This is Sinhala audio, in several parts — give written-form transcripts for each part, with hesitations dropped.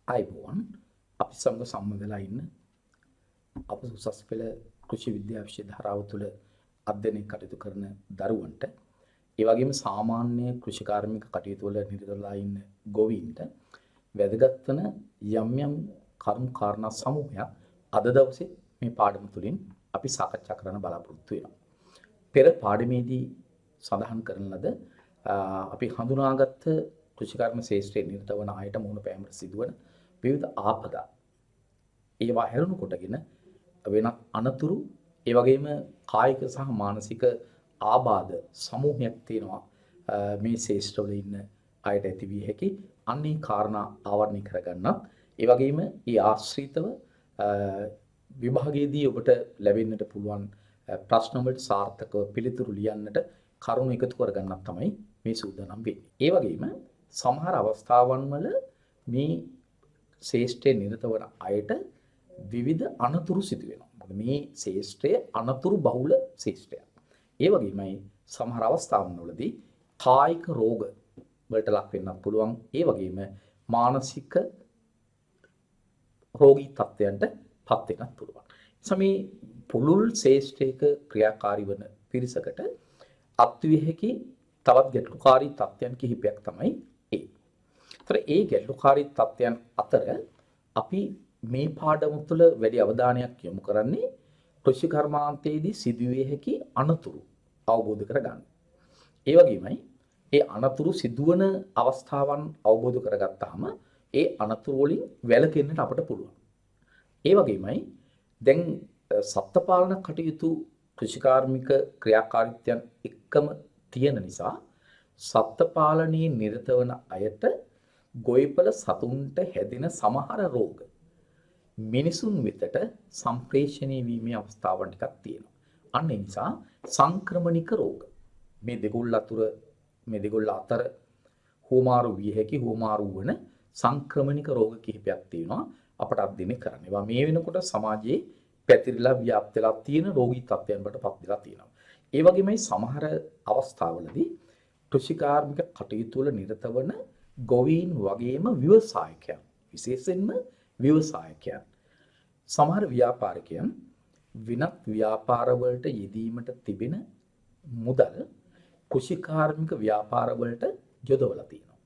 අයිබෝන් අපි සමග සම්බන්ධ වෙලා ඉන්න අප උසස් පෙළ කෘෂි විද්‍යා විෂය ධාරාව තුළ අධ්‍යයනය කටයුතු කරන දරුවන්ට ඒ වගේම සාමාන්‍ය කෘෂි කාර්මික කටයුතු වල නිරත වෙලා ඉන්න ගොවීන්ට වැදගත් වන යම් කරුණු කාරණා සමූහයක් අද දවසේ මේ පාඩම තුළින් අපි සාකච්ඡා කරන්න බලාපොරොත්තු වෙනවා. පෙර පාඩමේදී සඳහන් කරන ලද අපි හඳුනාගත් කෘෂිකර්ම ශාස්ත්‍රයේ නිරත වන අයට මුහුණ පෑමට සිදුවන විවිධ ආපදා ඒවා හැරුණු කොටගෙන වෙනත් අනතුරු ඒ වගේම කායික සහ මානසික ආබාධ සමූහයක් තියෙනවා මේ ශාස්ත්‍රවල ඉන්න අයට ඇති විය හැකි අන්නේ කාරණා ආවරණය කරගන්නත් ඒ වගේම ඒ ආශ්‍රිතව විභාගයේදී ඔබට ලැබෙන්නට පුළුවන් ප්‍රශ්න වලට සාර්ථකව පිළිතුරු ලියන්නට කරුණු එකතු කරගන්නත් තමයි මේ සූදානම් වෙන්නේ. ඒ වගේම සමහර අවස්ථාවන් වල මේ ශාස්ත්‍රයේ නිරත වන අයට විවිධ අනතුරු සිදු වෙනවා. මොකද මේ ශාස්ත්‍රය අනතුරු බහුල ශාස්ත්‍රයක්. ඒ වගේමයි සමහර අවස්ථාවන් වලදී කායික රෝග වලට ලක් වෙන්නත් පුළුවන්. ඒ වගේම මානසික රෝගී තත්ත්වයන්ට පත් වෙන්නත් පුළුවන්. සමේ පුළුල් ශාස්ත්‍රයක ක්‍රියාකාරී වන පිරිසකට අත්විය හැකි තවත් ගැටලුකාරී තත්ත්වයන් කිහිපයක් තමයි ඒ. ඒතර ඒ ගැටලුකාරී තත්ත්වයන් අතර අපි මේ පාඩම තුළ වැඩි අවධානයක් යොමු කරන්නේ කෘෂි කර්මාන්තයේදී සිදුවිය හැකි අනතුරු අවබෝධ කරගන්න. ඒ වගේමයි ඒ අනතුරු සිදුවන අවස්ථාවන් අවබෝධ කරගත්තාම ඒ අනතුරු වලින් වැළකෙන්නට අපට පුළුවන්. ඒ වගේමයි දැන් සත්ත්ව පාලන කටයුතු කෘෂිකාර්මික ක්‍රියාකාරීත්වයන් එක්කම තියෙන නිසා සත්ත්ව පාලනයේ නිරත වන අයට ගොවිපළ සතුන්ට හැදෙන සමහර රෝග මිනිසුන් වෙතට සම්ප්‍රේෂණය වීමේ අවස්ථාවන් ටිකක් තියෙනවා. අන්න ඒ නිසා සංක්‍රමණික රෝග මේ දෙගොල්ල අතර හුවමාරු විය හැකි හුවමාරු වන සංක්‍රමණික රෝග කිහිපයක් තියෙනවා අපට අධ්‍යයනය කරන්න. ඒවා මේ වෙනකොට සමාජයේ පැතිරිලා ව්‍යාප්ත වෙලා තියෙන රෝගී තත්ත්වයන් වලට පත් වෙලා තියෙනවා. ඒ වගේමයි සමහර අවස්ථාවලදී කෘෂිකාර්මික කටයුතු වල නිරත වන ගොවීන් වගේම ව්‍යවසායකයන් විශේෂයෙන්ම ව්‍යවසායකයන් සමහර ව්‍යාපාරිකයන් විනත් ව්‍යාපාර වලට යෙදීමට තිබෙන මුදල් කෘෂිකාර්මික ව්‍යාපාර වලට යොදවලා තියෙනවා.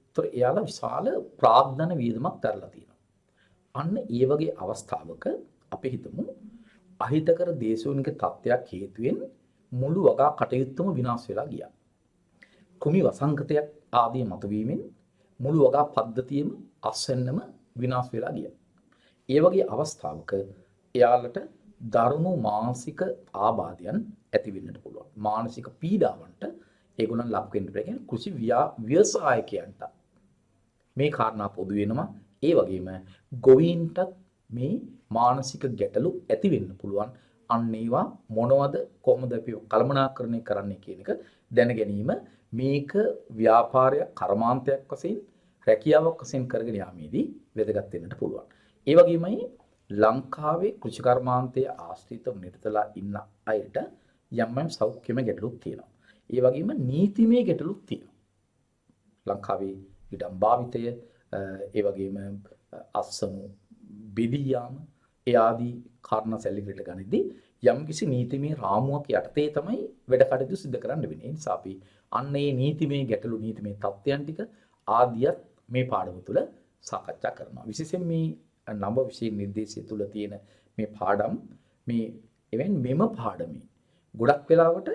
ඒතර එයාලා විශාල ප්‍රාග්ධන වියදමක් දරලා තියෙනවා. අන්න ඒ වගේ අවස්ථාවක අපි හිතමු අහිතකර දේශෝනික තත්ත්වයක් හේතුවෙන් මුළු වගා කටයුත්තම විනාශ වෙලා ගියා. කුමි වසංගතයක් ආදී මතුවීමෙන් මුළු වගා පද්ධතියම අස්වැන්නම විනාශ වෙලා ගියා. ඒ වගේ අවස්ථාවක එයාලට දරුණු මානසික ආබාධයන් ඇති වෙන්නට පුළුවන්. මානසික පීඩාවන්ට ඒගොල්ලන් ලක් වෙන්න පුළුවන්. කෘෂි ව්‍යවසායකයන්ට මේ කාරණා පොදු වෙනවා. ඒ වගේම ගොවීන්ටත් මේ මානසික ගැටලු ඇති වෙන්න පුළුවන්. අන්න ඒවා මොනවද කොහොමද අපි කළමනාකරණය කරන්නේ කියන එක දැන ගැනීම මේක ව්‍යාපාරයක් කර්මාන්තයක් වශයෙන් රැකියාවක් වශයෙන් කරගෙන යාමේදී වැදගත් වෙන්නට පුළුවන්. ඒ වගේමයි ලංකාවේ කෘෂි කර්මාන්තයේ ආශ්‍රිතව නිරතලා ඉන්න අයට යම් සෞඛ්‍යමය ගැටලුත් තියෙනවා. ඒ වගේම නීතිමය ගැටලුත් තියෙනවා. ලංකාවේ ඉඩම් භාවිතය ඒ වගේම අස්සමු බෙදී යාම ඒ ආදී කාරණා සැලකිලිට ගනිද්දී යම්කිසි නීතිමය රාමුවක් යටතේ තමයි වැඩ කටයුතු සිදු කරන්න වෙන්නේ. ඒ නිසා අපි අන්න ඒ නීතිමය ගැටලු නීතිමය තත්ත්වයන් ටික ආදියත් මේ පාඩම තුළ සාකච්ඡා කරනවා. විශේෂයෙන් මේ නව විෂය නිර්දේශය තුළ තියෙන මේ පාඩම් මෙම පාඩමේ ගොඩක් වෙලාවට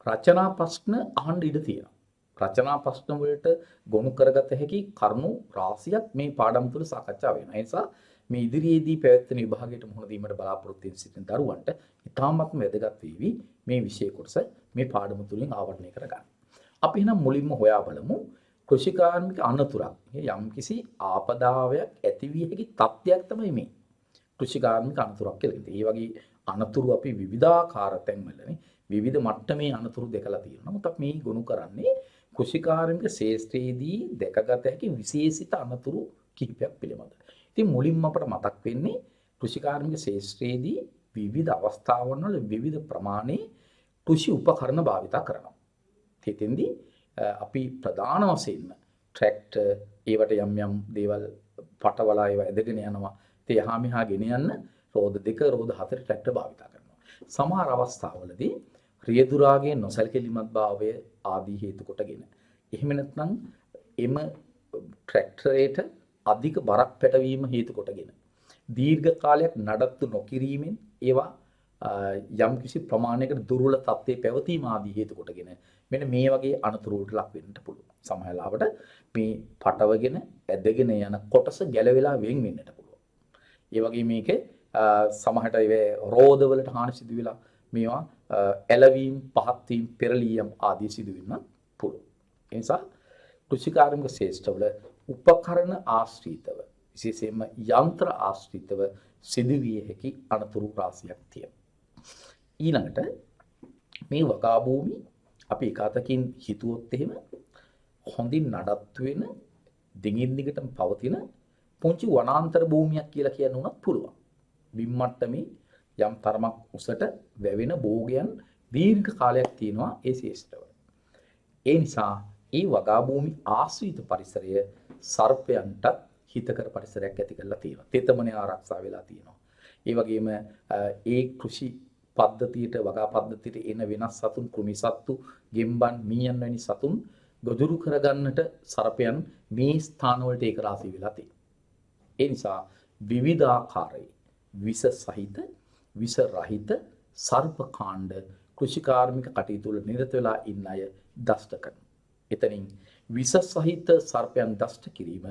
රචනා ප්‍රශ්න අහන්න ඉඩ තියෙනවා. රචනා ප්‍රශ්න වලට ගොනු කරගත හැකි කරුණු රාශියක් මේ පාඩම් තුළ සාකච්ඡා වෙනවා. ඒ නිසා මේ ඉදිරියේදී පැවැත්වෙන විභාගයට මුහුණ දීමට බලාපොරොත්තු වෙන සිටින දරුවන්ට ඉතාමත්ම වැදගත් වේවි මේ විෂය කොටස මේ පාඩම තුලින් ආවරණය කරගන්න. අපි එහෙනම් මුලින්ම හොයා බලමු කෘෂිකාර්මික අනතුරක්. යම්කිසි ආපදාවයක් ඇති විය හැකි තත්ත්වයක් තමයි මේ කෘෂිකාර්මික අනතුරක් කියලා කියන්නේ. ඒ වගේ අනතුරු අපි විවිධාකාර තැන්වලනේ විවිධ මට්ටමේ අනතුරු දැකලා තියෙනවා. නමුත් අපි මේ ගොනු කරන්නේ කෘෂිකාර්මික ශාස්ත්‍රයේදී දැකගත හැකි විශේෂිත අනතුරු කිහිපයක් පිළිබඳව. ඉතින් මුලින්ම අපට මතක් වෙන්නේ කෘෂිකාර්මික ශාස්ත්‍රයේදී විවිධ අවස්ථාවන් වල විවිධ ප්‍රමාණයේ කෘෂි උපකරණ භාවිත කරනවා. එතෙන්දී අපි ප්‍රධාන වශයෙන්ම ට්‍රැක්ටර් ඒවට යම් දේවල් පටවලා ඒවා ඇදගෙන යනවා. ඉතින් එහා මෙහා ගෙන යන්න රෝද 2 රෝද 4 ට්‍රැක්ටර් භාවිත කරනවා. සමහර අවස්ථාවලදී රියදුරාගේ නොසැලකිලිමත් භාවය ආදී හේතු කොටගෙන එහෙම නැත්නම් එම ට්‍රැක්ටරේට අධික බරක් පැටවීම හේතු කොටගෙන දීර්ඝ කාලයක් නඩත්තු නොකිරීමෙන් ඒවා යම්කිසි ප්‍රමාණයකට දුර්වල තත්ත්වයේ පැවතීම ආදී හේතු කොටගෙන මෙන්න මේ වගේ අනතුරු වලට ලක් වෙන්නට පුළුවන්. සමහර ලාවට මේ පටවගෙන ඇදගෙන යන කොටස ගැලවිලා වෙන් වෙන්නට පුළුවන්. ඒ වගේ මේකේ සමහරට ඒ රෝදවලට හානි සිදු වෙලා මේවා ඇලවීම්, පහත් වීම, පෙරලියම් ආදී සිදු වෙන්න පුළුවන්. ඒ නිසා කෘෂිකාර්මික ශේෂ්ඨවල උපකරණ ආශ්‍රිතව විශේෂයෙන්ම යන්ත්‍ර ආශ්‍රිතව සිදුවිය හැකි අනතුරු රාශියක් තියෙනවා. ඊළඟට මේ වගා භූමි අපි එකතකින් හිතුවොත් එහෙම හොඳින් නඩත්තු වෙන දිගින් දිගටම පවතින පුංචි වනාන්තර භූමියක් කියලා කියන්න උනත් පුළුවන්. බිම් මට්ටමේ යම් තරමක් උසට වැවෙන භෝගයන් දීර්ඝ කාලයක් තියෙනවා ඒ ශේෂ්ඨවල. ඒ නිසා ඒ වගා භූමි ආශ්‍රිත පරිසරය සර්පයන්ට හිතකර පරිසරයක් ඇති කරලා තියෙනවා. තෙතමනේ ආරක්ෂා වෙලා තියෙනවා. ඒ වගේම ඒ කෘෂි පද්ධතියට වගා පද්ධතියට එන වෙනස් සතුන්, කෘමි සත්තු, ගෙම්බන්, මීයන් වැනි සතුන් ගොදුරු කරගන්නට සර්පයන් මේ ස්ථානවලට ඒක රාශී වෙලා තියෙනවා. ඒ නිසා විවිධාකාරයේ විස සහිත, විස රහිත සර්ප කාණ්ඩ කෘෂිකාර්මික කටයුතු වල නිරත වෙලා ඉන්න අය දෂ්ට කරනවා. එතනින් විස සහිත සර්පයන් දෂ්ට කිරීම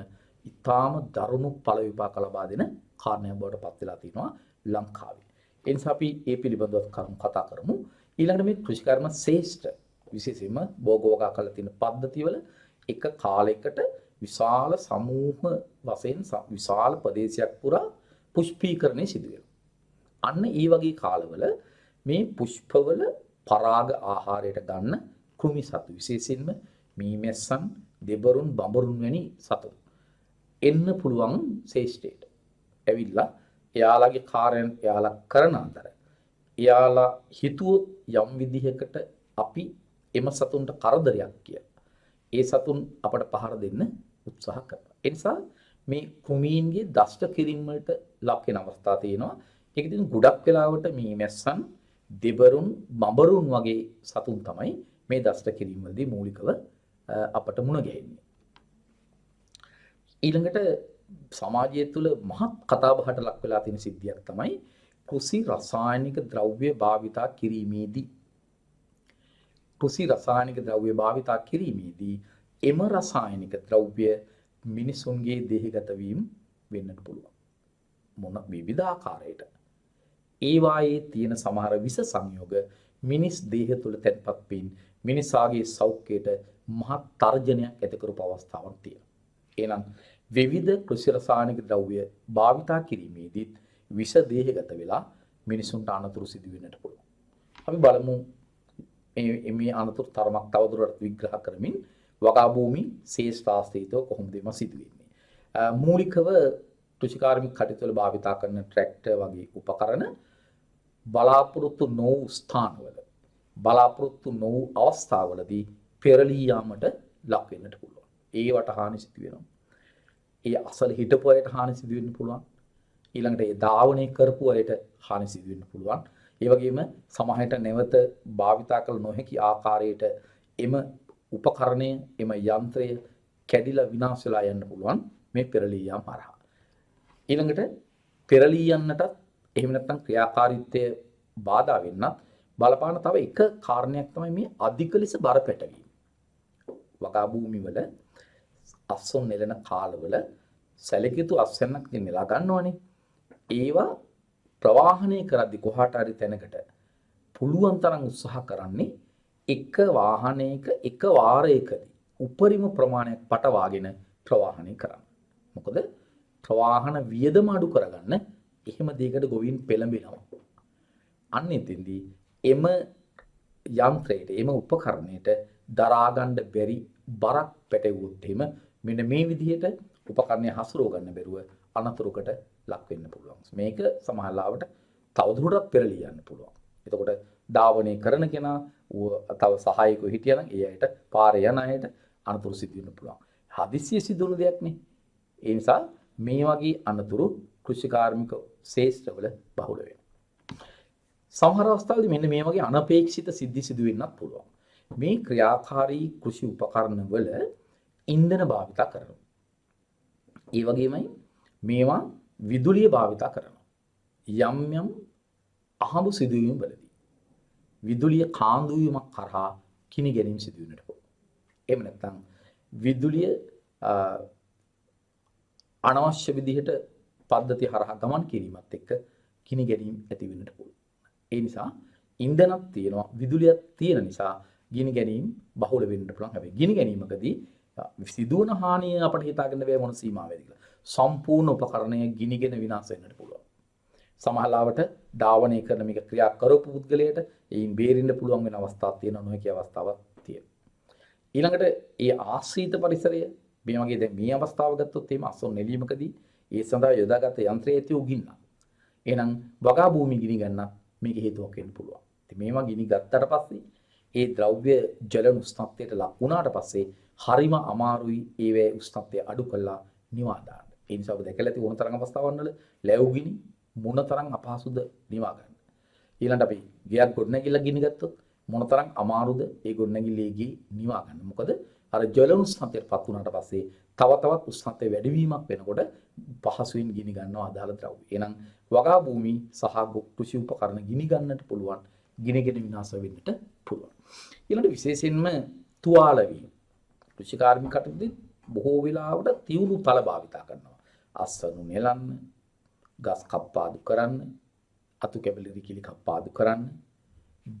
ඉතාම දරුණු ඵල විපාක ලබා දෙන කාරණයක් බවට පත් වෙලා තිනවා ලංකාවේ. ඒ නිසා අපි මේ පිළිබඳව කතා කරමු. ඊළඟට මේ කෘෂිකර්ම ශේෂ්ඨ විශේෂයෙන්ම භෝගවගා කරලා තියෙන පද්ධතිවල එක කාලයකට විශාල සමූහ වශයෙන් විශාල ප්‍රදේශයක් පුරා පුෂ්පීකරණය සිදු වෙනවා. අන්න ඒ වගේ කාලවල මේ පුෂ්පවල පරාග ආහාරයට ගන්න කෘමි සතු විශේෂයෙන්ම මීමැස්සන්, දෙබරුන්, බඹරුන් වැනි සතුන් එන්න පුළුවන් ශේෂ්ඨයට. ඇවිල්ලා එයාලගේ කාර්යයන් එයාලා කරන අතර එයාලා හිතුවොත් යම් විදිහකට අපි එම සතුන්ට කරදරයක් කියලා. ඒ සතුන් අපට පහර දෙන්න උත්සාහ කරනවා. ඒ නිසා මේ කෘමීන්ගේ දෂ්ට කිරීම වලට ලක් වෙන අවස්ථා තියෙනවා. ඒක ඉතින් ගොඩක් වෙලාවට මීමැස්සන්, දෙබරුන්, බඹරුන් වගේ සතුන් තමයි මේ දෂ්ට කිරීම වලදී මූලිකව අපට මුණ ගැහෙන්නේ. ඊළඟට සමාජය තුළ මහත් කතාබහට ලක් වෙලා තියෙන සිද්ධියක් තමයි කෘෂි රසායනික ද්‍රව්‍ය භාවිතා කිරීමේදී. කෘෂි රසායනික ද්‍රව්‍ය භාවිතා කිරීමේදී එම රසායනික ද්‍රව්‍ය මිනිසුන්ගේ දේහගත වීම වෙන්නත් පුළුවන්. මොන විවිධ ආකාරයකට. ඒ වායේ තියෙන සමහර විස සංයෝග මිනිස් දේහ තුළ තැන්පත් වීම මිනිසාගේ සෞඛ්‍යයට මහත් තර්ජනයක් ඇති කරපු අවස්ථාවක් තියෙනවා. එහෙනම් විවිධ කෘෂි රසායනික ද්‍රව්‍ය භාවිතා කිරීමේදී විස දේහගත වෙලා මිනිසුන්ට අනතුරු සිදු වෙන්නට පුළුවන්. අපි බලමු මේ අනතුරු තරමක් තවදුරටත් විග්‍රහ කරමින් වගා භූමි ශේෂ්ඨාස්තිත්ව කොහොමද මේ සිදු වෙන්නේ. මූලිකව කෘෂිකාර්මික කටයුතු වල භාවිතා කරන ට්‍රැක්ටර් වගේ උපකරණ බලාපොරොත්තු නොවූ ස්ථානවල බලාපොරොත්තු නොවූ අවස්ථාවලදී පෙරලී යාමට ලක් වෙන්නට පුළුවන්. ඒවට හානි සිදු වෙනවා. ඒ අසල හිටපු අයට හානි සිදු වෙන්න පුළුවන්. ඊළඟට ඒ ධාවනය කරපු අයට හානි සිදු වෙන්න පුළුවන්. ඒ වගේම සමහරට නැවත භාවිතා කළ නොහැකි ආකාරයට එම උපකරණය, එම යන්ත්‍රය කැඩිලා විනාශ වෙලා යන්න පුළුවන් මේ පෙරලී යාම හරහා. ඊළඟට පෙරලී යන්නටත් එහෙම නැත්නම් ක්‍රියාකාරීත්වය බාධා වෙන්නත් බලපාන තව එක කාරණයක් තමයි මේ අධික ලෙස බර පැටවීම. වගා භූමිවල අස්සොන් නෙලන කාලවල සැලකියුතු අස්වැන්නක් නෙලා ගන්නවනේ. ඒවා ප්‍රවාහනය කරද්දී කොහාට හරි තැනකට පුළුවන් තරම් උත්සාහ කරන්නේ එක වාහනයක එක වාරයකදී උපරිම ප්‍රමාණයක් පටවාගෙන ප්‍රවාහනය කරන්න. මොකද ප්‍රවාහන වියදම අඩු කරගන්න එහෙම දෙයකට ගොවින් පෙළඹෙනවා. අන්න එතෙන්දී එම යන්ත්‍රයට එම උපකරණයට දරා ගන්න බැරි බරක් පැටවුවොත් එහෙම මෙන්න මේ විදිහට උපකරණය හසුරව ගන්න බැරුව අනතුරකට ලක් වෙන්න පුළුවන්. මේක සමහර ලාවට තවදුරටත් පෙරලිය යන්න පුළුවන්. එතකොට ධාවනය කරන කෙනා තව සහායකව හිටියනම් ඒ අයට පාරේ යන අයට අනතුරු සිදු වෙන්න පුළුවන්. හදිස්සිය සිදුවන දෙයක් නේ. ඒ නිසා මේ වගේ අනතුරු කෘෂිකාර්මික ශේෂ්ත්‍රවල බහුල වෙනවා. සමහර අවස්ථාවලදී මෙන්න මේ වගේ අනපේක්ෂිත සිද්ධි සිදු වෙන්නත් පුළුවන්. මේ ක්‍රියාකාරී කෘෂි උපකරණ වල ඉන්ධන භාවිත කරනවා. ඒ වගේමයි මේවා විදුලිය භාවිත කරනවා. යම් යම් අහඹු සිදුවීම් වලදී විදුලිය කාන්දු වීමක් කරහා කිනි ගැනීම සිදු වෙන්නට පුළුවන්. එහෙම නැත්නම් විදුලිය අනවශ්‍ය විදිහට පද්ධති හරහා ගමන් කිරීමත් එක්ක කිනි ගැනීම ඇති වෙන්නට පුළුවන්. ඒ නිසා ඉන්ධනක් තියෙනවා විදුලියක් තියෙන නිසා ගිනි ගැනීම බහුල වෙන්න පුළුවන්. හැබැයි ගිනි ගැනීමකදී සිදුවන හානිය අපිට හිතාගන්න බැහැ මොන සීමාවෙද කියලා. සම්පූර්ණ උපකරණය ගිනිගෙන විනාශ වෙන්නට පුළුවන්. සමහරවිට ධාවනය කරන මේක ක්‍රියා කරපු පුද්ගලයාට ඒයින් බේරෙන්න පුළුවන් වෙන අවස්ථාවක් තියෙනවා නොකිය අවස්ථාවක් තියෙනවා. ඊළඟට ඒ ආශ්‍රිත පරිසරය මේ වගේ දැන් මේ අවස්ථාව ගත්තොත් එහෙම අසොන් නෙලීමකදී ඒ සඳහා යොදාගත් යන්ත්‍රය ඇති උගින්න. එහෙනම් වගා භූමි ගිනි ගන්න මේක හේතුවක් වෙන්න පුළුවන්. ඉතින් මේවා ගිනි ගත්තට පස්සේ ඒ ද්‍රව්‍ය ජල උෂ්ණත්වයට ලක් වුණාට පස්සේ හරිම අමාරුයි ඒවේ උෂ්ණත්වය අඩු කළා නිවා දාන්න. ඒ නිසා ඔබ දැකලා ඇති ඕන තරම් අවස්ථාවන් වල ලැබු ගිනි මොනතරම් අපහසුද නිවා ගන්න. ඊළඟට අපි ගියක් ගොඩනැගිල්ල ගිනි ගත්තොත් මොනතරම් අමාරුද ඒ ගොඩනැගිල්ලේ ගිනි නිවා ගන්න. මොකද අර ජල උෂ්ණත්වයටපත් වුණාට පස්සේ තව තවත් උෂ්ණත්වයේ වැඩිවීමක් වෙනකොට පහසුවෙන් ගිනි ගන්නවා අදාළ ද්‍රව්‍ය. එහෙනම් වගා භූමි සහ කෘෂි උපකරණ ගිනි ගන්නට පුළුවන්, ගිනිගෙන විනාශ වෙන්නට පුළුවන්. ඊළඟට විශේෂයෙන්ම තුවාල වීම. කෘෂිකාර්මිකයන්ට බොහෝ වෙලාවට තියුණු තල භාවිතා කරනවා. අස්වනු නෙලන්න, ගස් කප්පාදු කරන්න, අතු කැබලි කිලි කප්පාදු කරන්න,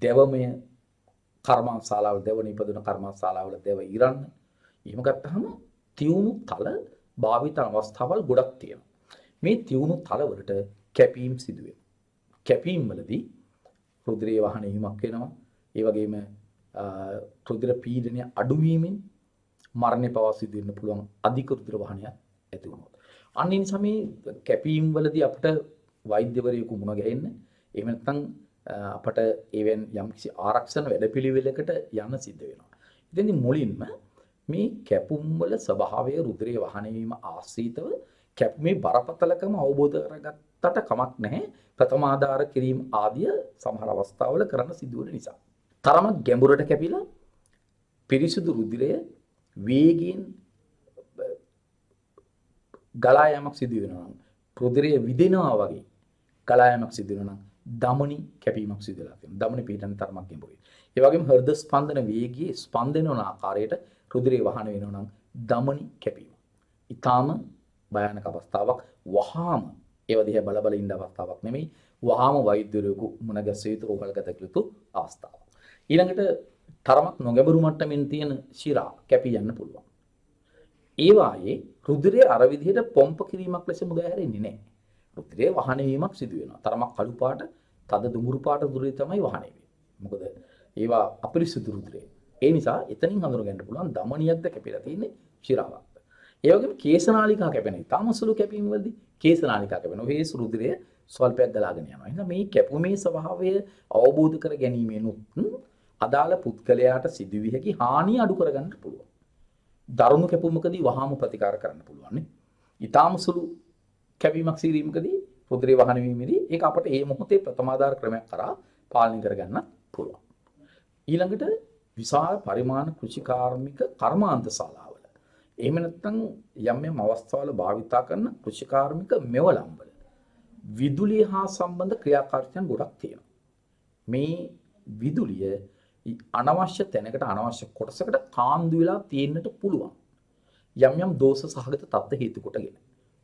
දෙවමය කර්මාන්තශාලාවල දෙවන ඉපදුන කර්මාන්තශාලාවල දෙව ඉරන්න. එහෙම ගත්තහම තියුණු තල භාවිත අවස්ථාවල් ගොඩක් තියෙනවා. මේ තියුණු තල වලට කැපීම් සිදු වෙනවා. කැපීම් වලදී රුධිරයේ වහන වීමක් වෙනවා. ඒ වගේම රුධිර පීඩනය අඩු වීමෙන් මරණය පවා සිදු වෙන්න පුළුවන් අධික රුධිර වහනයක් ඇති වුණොත්. අන්න ඒ නිසා මේ කැපීම් වලදී අපිට වෛද්‍යවරයෙකු මුණ ගැහෙන්න එහෙම නැත්නම් අපට ඒවෙන් යම්කිසි ආරක්ෂණ වැඩපිළිවෙලකට යන්න සිද්ධ වෙනවා. ඉතින් මුලින්ම මේ කැපුම් වල ස්වභාවය රුධිරයේ වහන වීම ආශ්‍රිතව කැපුමේ බරපතලකම අවබෝධ කරගත්තට කමක් නැහැ. ප්‍රථමාධාර කිරීම ආදිය සමහර අවස්ථාවල කරන්න සිදු වෙන නිසා. තරමක් ගැඹුරට කැපිලා පිරිසිදු රුධිරය වේගයෙන් ගලා යාමක් සිදු වෙනවා නම් රුධිරය විදෙනවා වගේ ගලා යාමක් සිදු වෙනවා නම් ධමනි කැපීමක් සිදු වෙලා තියෙනවා. ධමනි පීඩන තරමක් ගැඹුරුයි. ඒ වගේම හෘද ස්පන්දන වේගයේ ස්පන්දන වන ආකාරයට රුධිරය වහන වෙනවා නම් ධමනි කැපීම. ඊටාම භයානක අවස්ථාවක්. වහාම ඒව දිහා බල බල ඉන්න අවස්ථාවක් නෙමෙයි. වහාම වෛද්‍යවරයෙකු මුණ ගැසිය යුතු රෝගලගත යුතු අවස්ථාවක්. ඊළඟට තරමක් නොගැඹුරු මට්ටමින් තියෙන ශිරා කැපී යන්න පුළුවන්. ඒ වායේ රුධිරය අර විදිහට පොම්ප කිරීමක් ලෙස මුදා හැරෙන්නේ නැහැ. රුධිරය වහන වීමක් සිදු වෙනවා. තරමක් කළු පාට, තද දුඹුරු පාට රුධිරය තමයි වහන වෙන්නේ. මොකද ඒවා අපිරිසුදු රුධිරය. ඒ නිසා එතනින් හඳුන ගන්න පුළුවන් ධමනියක්ද කැපිලා තියෙන්නේ ශිරාවක්ද. ඒ වගේම කේශනාලිකා කැපෙන. ඊටම සුළු කැපීම් වලදී කේශනාලිකා කැපෙන. ඔහේ රුධිරය ස්වල්පයක් ගලාගෙන යනවා. එහෙනම් මේ කැපුමේ ස්වභාවය අවබෝධ කර ගැනීමෙනුත් අදාළ පුද්ගලයාට සිදුවිය හැකි හානිය අඩු කරගන්න පුළුවන්. දරුණු කැපුමකදී වහාම ප්‍රතිකාර කරන්න පුළුවන් නේ. ඊටාම සුළු කැපීමක් සිරීමකදී රුධිරය වහන වීමේදී ඒක අපට මේ මොහොතේ ප්‍රථමාධාර ක්‍රමයක් කරා පාලනය කරගන්න පුළුවන්. ඊළඟට විශාල පරිමාණ කෘෂිකාර්මික කර්මාන්ත ශාලාවල එහෙම නැත්නම් යම් යම් අවස්ථාවල භාවිතා කරන කෘෂිකාර්මික මෙවලම් වල විදුලිය හා සම්බන්ධ ක්‍රියාකාරීත්වයන් ගොඩක් තියෙනවා. මේ විදුලිය අනවශ්‍ය තැනකට අනවශ්‍ය කොටසකට කාන්දු වෙලා තියෙන්නට පුළුවන්. යම් යම් දෝෂ සහගත තත්ත්ව හේතු කොටගෙන.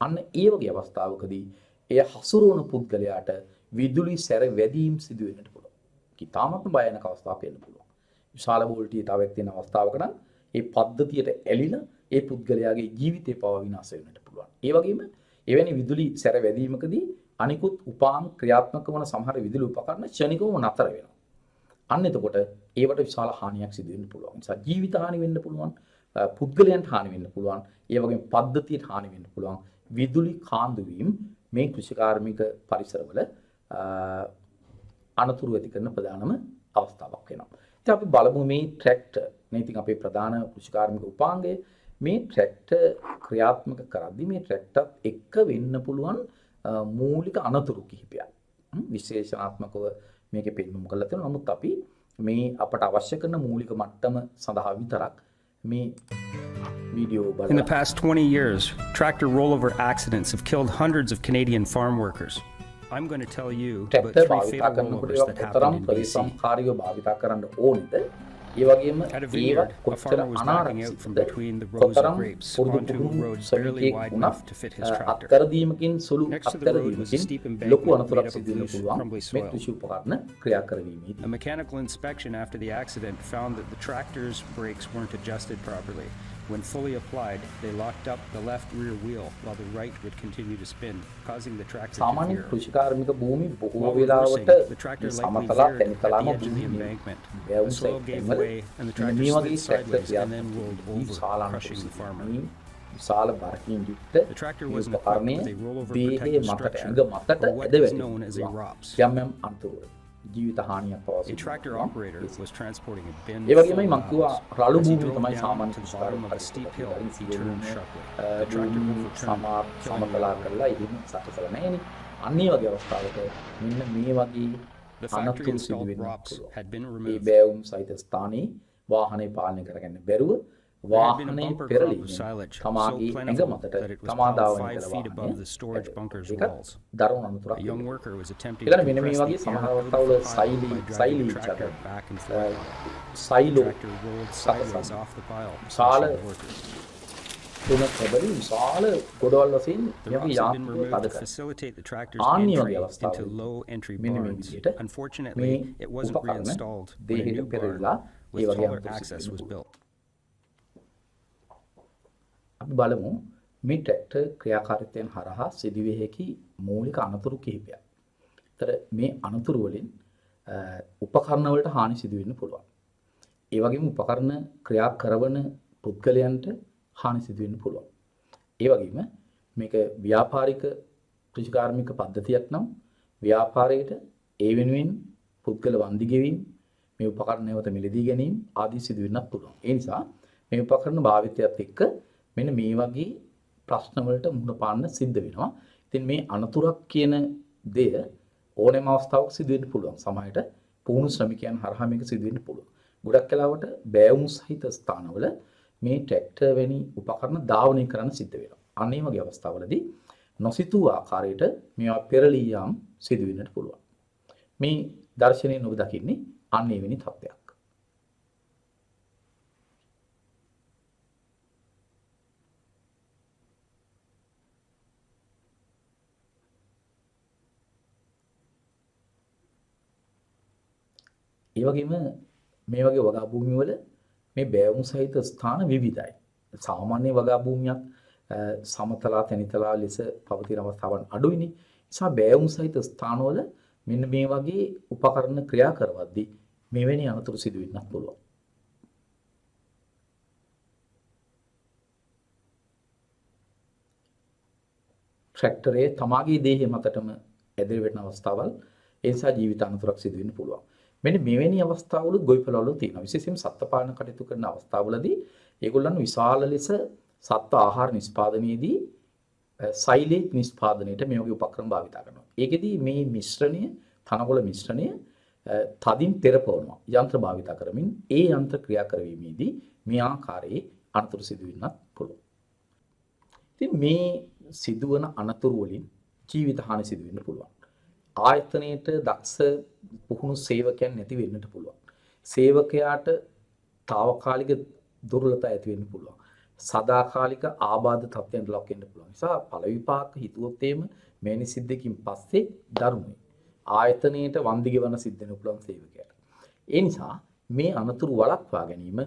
අන්න ඒ වගේ අවස්ථාවකදී එය හසුරුවන පුද්ගලයාට විදුලි සැර වැදීම් සිදු වෙන්නට පුළුවන්. කිතාමත් භයානක අවස්ථාවක් වෙන්න පුළුවන්. විශාල වෝල්ටේජාවක් තියෙන අවස්ථාවක නම් ඒ පද්ධතියට ඇලිලා ඒ පුද්ගලයාගේ ජීවිතේ පවා විනාශ වෙන්නට පුළුවන්. ඒ වගේම එවැනි විදුලි සැර වැදීමකදී අනිකුත් උපාංග ක්‍රියාත්මක වන සමහර විදුලි උපකරණ ක්ෂණිකවම නතර වෙනවා. අන්න එතකොට ඒවට විශාල හානියක් සිදු වෙන්න පුළුවන්. නිසා ජීවිත හානි වෙන්න පුළුවන්, පුද්ගලයන්ට හානි වෙන්න පුළුවන්, ඒ වගේම පද්ධතියට හානි වෙන්න පුළුවන්. විදුලි කාන්දු වීම මේ කෘෂිකාර්මික පරිසරවල අනතුරු ඇති කරන ප්‍රධානම අවස්ථාවක් වෙනවා. ඉතින් අපි බලමු මේ ට්‍රැක්ටර් නේ ඉතින් අපේ ප්‍රධාන කෘෂිකාර්මික උපාංගය මේ ට්‍රැක්ටර් ක්‍රියාත්මක කරද්දී මේ ට්‍රැක්ටර් එක්ක වෙන්න පුළුවන් මූලික අනතුරු කිහිපයක් විශේෂණාත්මකව මේකේ පෙන්වමු කරලා තියෙනවා. නමුත් අපි මේ අපට අවශ්‍ය කරන මූලික මට්ටම සඳහා විතරක් මේ වීඩියෝ බලලා In the past 20 years, tractor rollover accidents have killed hundreds of Canadian farm workers. I'm going to tell you about tractor 3 භාවිතා fatal කරනකොට rollovers ඒවා that කොතරම් happened in BC. පරිසම්කාරීව භාවිතා කරන්න ඕනේද? ඒ වගේම At a ඒවා vineyard, a කොච්චර farmer was backing out from අනාරක්ෂිතද? between the rows of කොතරම් grapes පුරුදු onto පුහුණු roads barely ශ්‍රමිකයෙක් wide වුණත් enough to fit his tractor. අත්තරදීමකින් සුළු Next to the road was a අත්තරදීමකින් steep ලොකු embankment අනතුරක් made up of සිදු වෙන්න loose, පුළුවන් crumbly මේ soil. කෘෂි උපකරණ ක්‍රියා කරවීමේදී. A mechanical inspection after the accident found that the tractor's brakes weren't adjusted properly. When fully applied, they locked up the left rear wheel while the right would continue to spin, causing the tractor to සාමාන්‍ය veer. කෘෂිකාර්මික භූමි බොහෝ While වෙලාවට reversing, the tractor මේ likely සමතල veered at the තැනිතලාම edge of the භූමියේ embankment. වැවුම් The soil gave සැකවල way and the මෙන්න tractor මේ slid වගේ sideways tractor and then rolled over, විශාල crushing the farmer. අනතුරක් විශාල බරකින් යුක්ත The tractor මේ wasn't equipped උපකරණය with a rollover දේහයේ protective මතට structure, ඇඟ මතට or what ඇද is known as a වැටෙනවා. ROPS. යම් අනතුරු ජීවිත හානියක් පවා A සිදු tractor වෙනවා. operator was transporting a bin A full වගේමයි of මම කිව්වා boughs. රළු As he භූමිය drove තමයි down සාමාන්‍ය to the කෘෂිකාර්ය bottom of a steep hill, he turned sharply. The tractor overturned, killing the සමතලා driver. කරලා ඉතින් සකසලා නැහෙනි. අන්න ඒ වගේ අවස්ථාවක මෙන්න මේ වගේ The factory අනතුරු සිදු installed වෙන්න ROPS පුළුවන්. had been මේ removed. බෑවුම් සහිත ස්ථානයේ වාහනේ පාලනය කරගන්න බැරුව There had been a වාහනේ bumper crop of පෙරලීමෙන් silage, so තමාගේ ඇඟ plentiful මතට that it was තමා piled ධාවනය 5 කළ feet above වාහනය the storage bunker's ඒකත් walls. දරුණු අනතුරක් A young වෙනවා. worker was attempting ඒකනේ to මෙන්න මේ compress වගේ the සමහර air out of අවස්ථාවල the pile by driving සෛලී the tractor චක්‍ර back and forth. Silo The tractor rolled sideways off the pile, Sala- crushing the workers. තුන කැබලි විශාල ගොඩවල් වශයෙන් The මේ ROPS වගේ had been යාන්ත්‍රික removed තද to කර facilitate the tractor's ආන්‍ය entry වගේ into අවස්ථාවලදී low entry මෙන්න මේ barns. විදිහට Unfortunately, මේ it wasn't උපකරණ reinstalled when a දේහයට new barn පෙරලිලා A with වගේ taller අනතුරු access සිදු was වෙනවා. built. අපි බලමු මේ ට්‍රැක්ටර් ක්‍රියාකාරීත්වයන් හරහා සිදුවිය හැකි මූලික අනතුරු කිහිපයක්. ඒතර මේ අනතුරු වලින් උපකරණ වලට හානි සිදු වෙන්න පුළුවන්. ඒ වගේම උපකරණ ක්‍රියා කරන පුද්ගලයන්ට හානි සිදු වෙන්න පුළුවන්. ඒ වගේම මේක ව්‍යාපාරික කෘෂිකාර්මික පද්ධතියක් නම් ව්‍යාපාරයට ඒ වෙනුවෙන් පුද්ගල වන්දි ගෙවීම මේ උපකරණ නැවත මිලදී ගැනීම ආදී සිදු වෙන්නත් පුළුවන්. ඒ නිසා මේ උපකරණ භාවිතයත් එක්ක මෙන්න මේ වගේ ප්‍රශ්න වලට මුහුණ පාන්න සිද්ධ වෙනවා. ඉතින් මේ අනතුරක් කියන දෙය ඕනෑම අවස්ථාවක සිදු වෙන්න පුළුවන්. සමහරට පුහුණු ශ්‍රමිකයන් හරහා මේක සිදු වෙන්න පුළුවන්. ගොඩක් වෙලාවට බෑවුම් සහිත ස්ථානවල මේ ට්‍රැක්ටර් වැනි උපකරණ ධාවනය කරන්න සිද්ධ වෙනවා. අන්න ඒ වගේ අවස්ථාවලදී නොසිතූ ආකාරයට මේවා පෙරලී යාම් සිදු වෙන්නට පුළුවන්. මේ දර්ශනයෙන් ඔබ දකින්නේ අන්න ඒ වෙනි තත්ත්වයක්. ඒ වගේම මේ වගේ වගා භූමි වල මේ බෑවුම් සහිත ස්ථාන විවිධයි. සාමාන්‍ය වගා භූමියක් සමතලා තැනිතලා ලෙස පවතින අවස්ථාවන් අඩුයිනේ. නිසා බෑවුම් සහිත ස්ථානවල මෙන්න මේ වගේ උපකරණ ක්‍රියා කරවද්දී මෙවැනි අනතුරු සිදු වෙන්නත් පුළුවන්. ට්‍රැක්ටරේ තමාගේ දේහය මතටම ඇදලා වැටෙන අවස්ථාවල් ඒ නිසා ජීවිත අනතුරක් සිදු වෙන්න පුළුවන්. මෙන්න මෙවැනි අවස්ථාවල ගොවිපළවල තියෙනවා. විශේෂයෙන්ම සත්ත්ව පාලන කටයුතු කරන අවස්ථාවලදී ඒගොල්ලන් විශාල ලෙස සත්ත්ව ආහාර නිෂ්පාදනයේදී සෛලේජ් නිෂ්පාදනයේට මේ වගේ උපකරණ භාවිත කරනවා. ඒකෙදී මේ මිශ්‍රණය තනකොළ මිශ්‍රණය තදින් තෙරපවනවා. යන්ත්‍ර භාවිත කරමින් ඒ යන්ත්‍ර ක්‍රියා කරවීමේදී මේ ආකාරයේ අනතුරු සිදු වෙන්නත් පුළුවන්. ඉතින් මේ සිදුවන අනතුරු වලින් ජීවිත හානි සිදු වෙන්න පුළුවන්. ආයතනයේට දක්ෂ පුහුණු සේවකයන් නැති වෙන්නට පුළුවන්. සේවකයාට తాවකාලික දුර්වලතා ඇති වෙන්න පුළුවන්. සදාකාලික ආබාධ තත්ත්වයන්ට ලක් වෙන්න පුළුවන්. නිසා ඵල විපාක හිතුවොත් එimhe මේනි සිද්ධකින් පස්සේ දරුණුයි. ආයතනයේට වන්දි ගෙවන සිද්ධ වෙන්න පුළුවන් සේවකයාට. ඒ නිසා මේ අනතුරු වළක්වා ගැනීම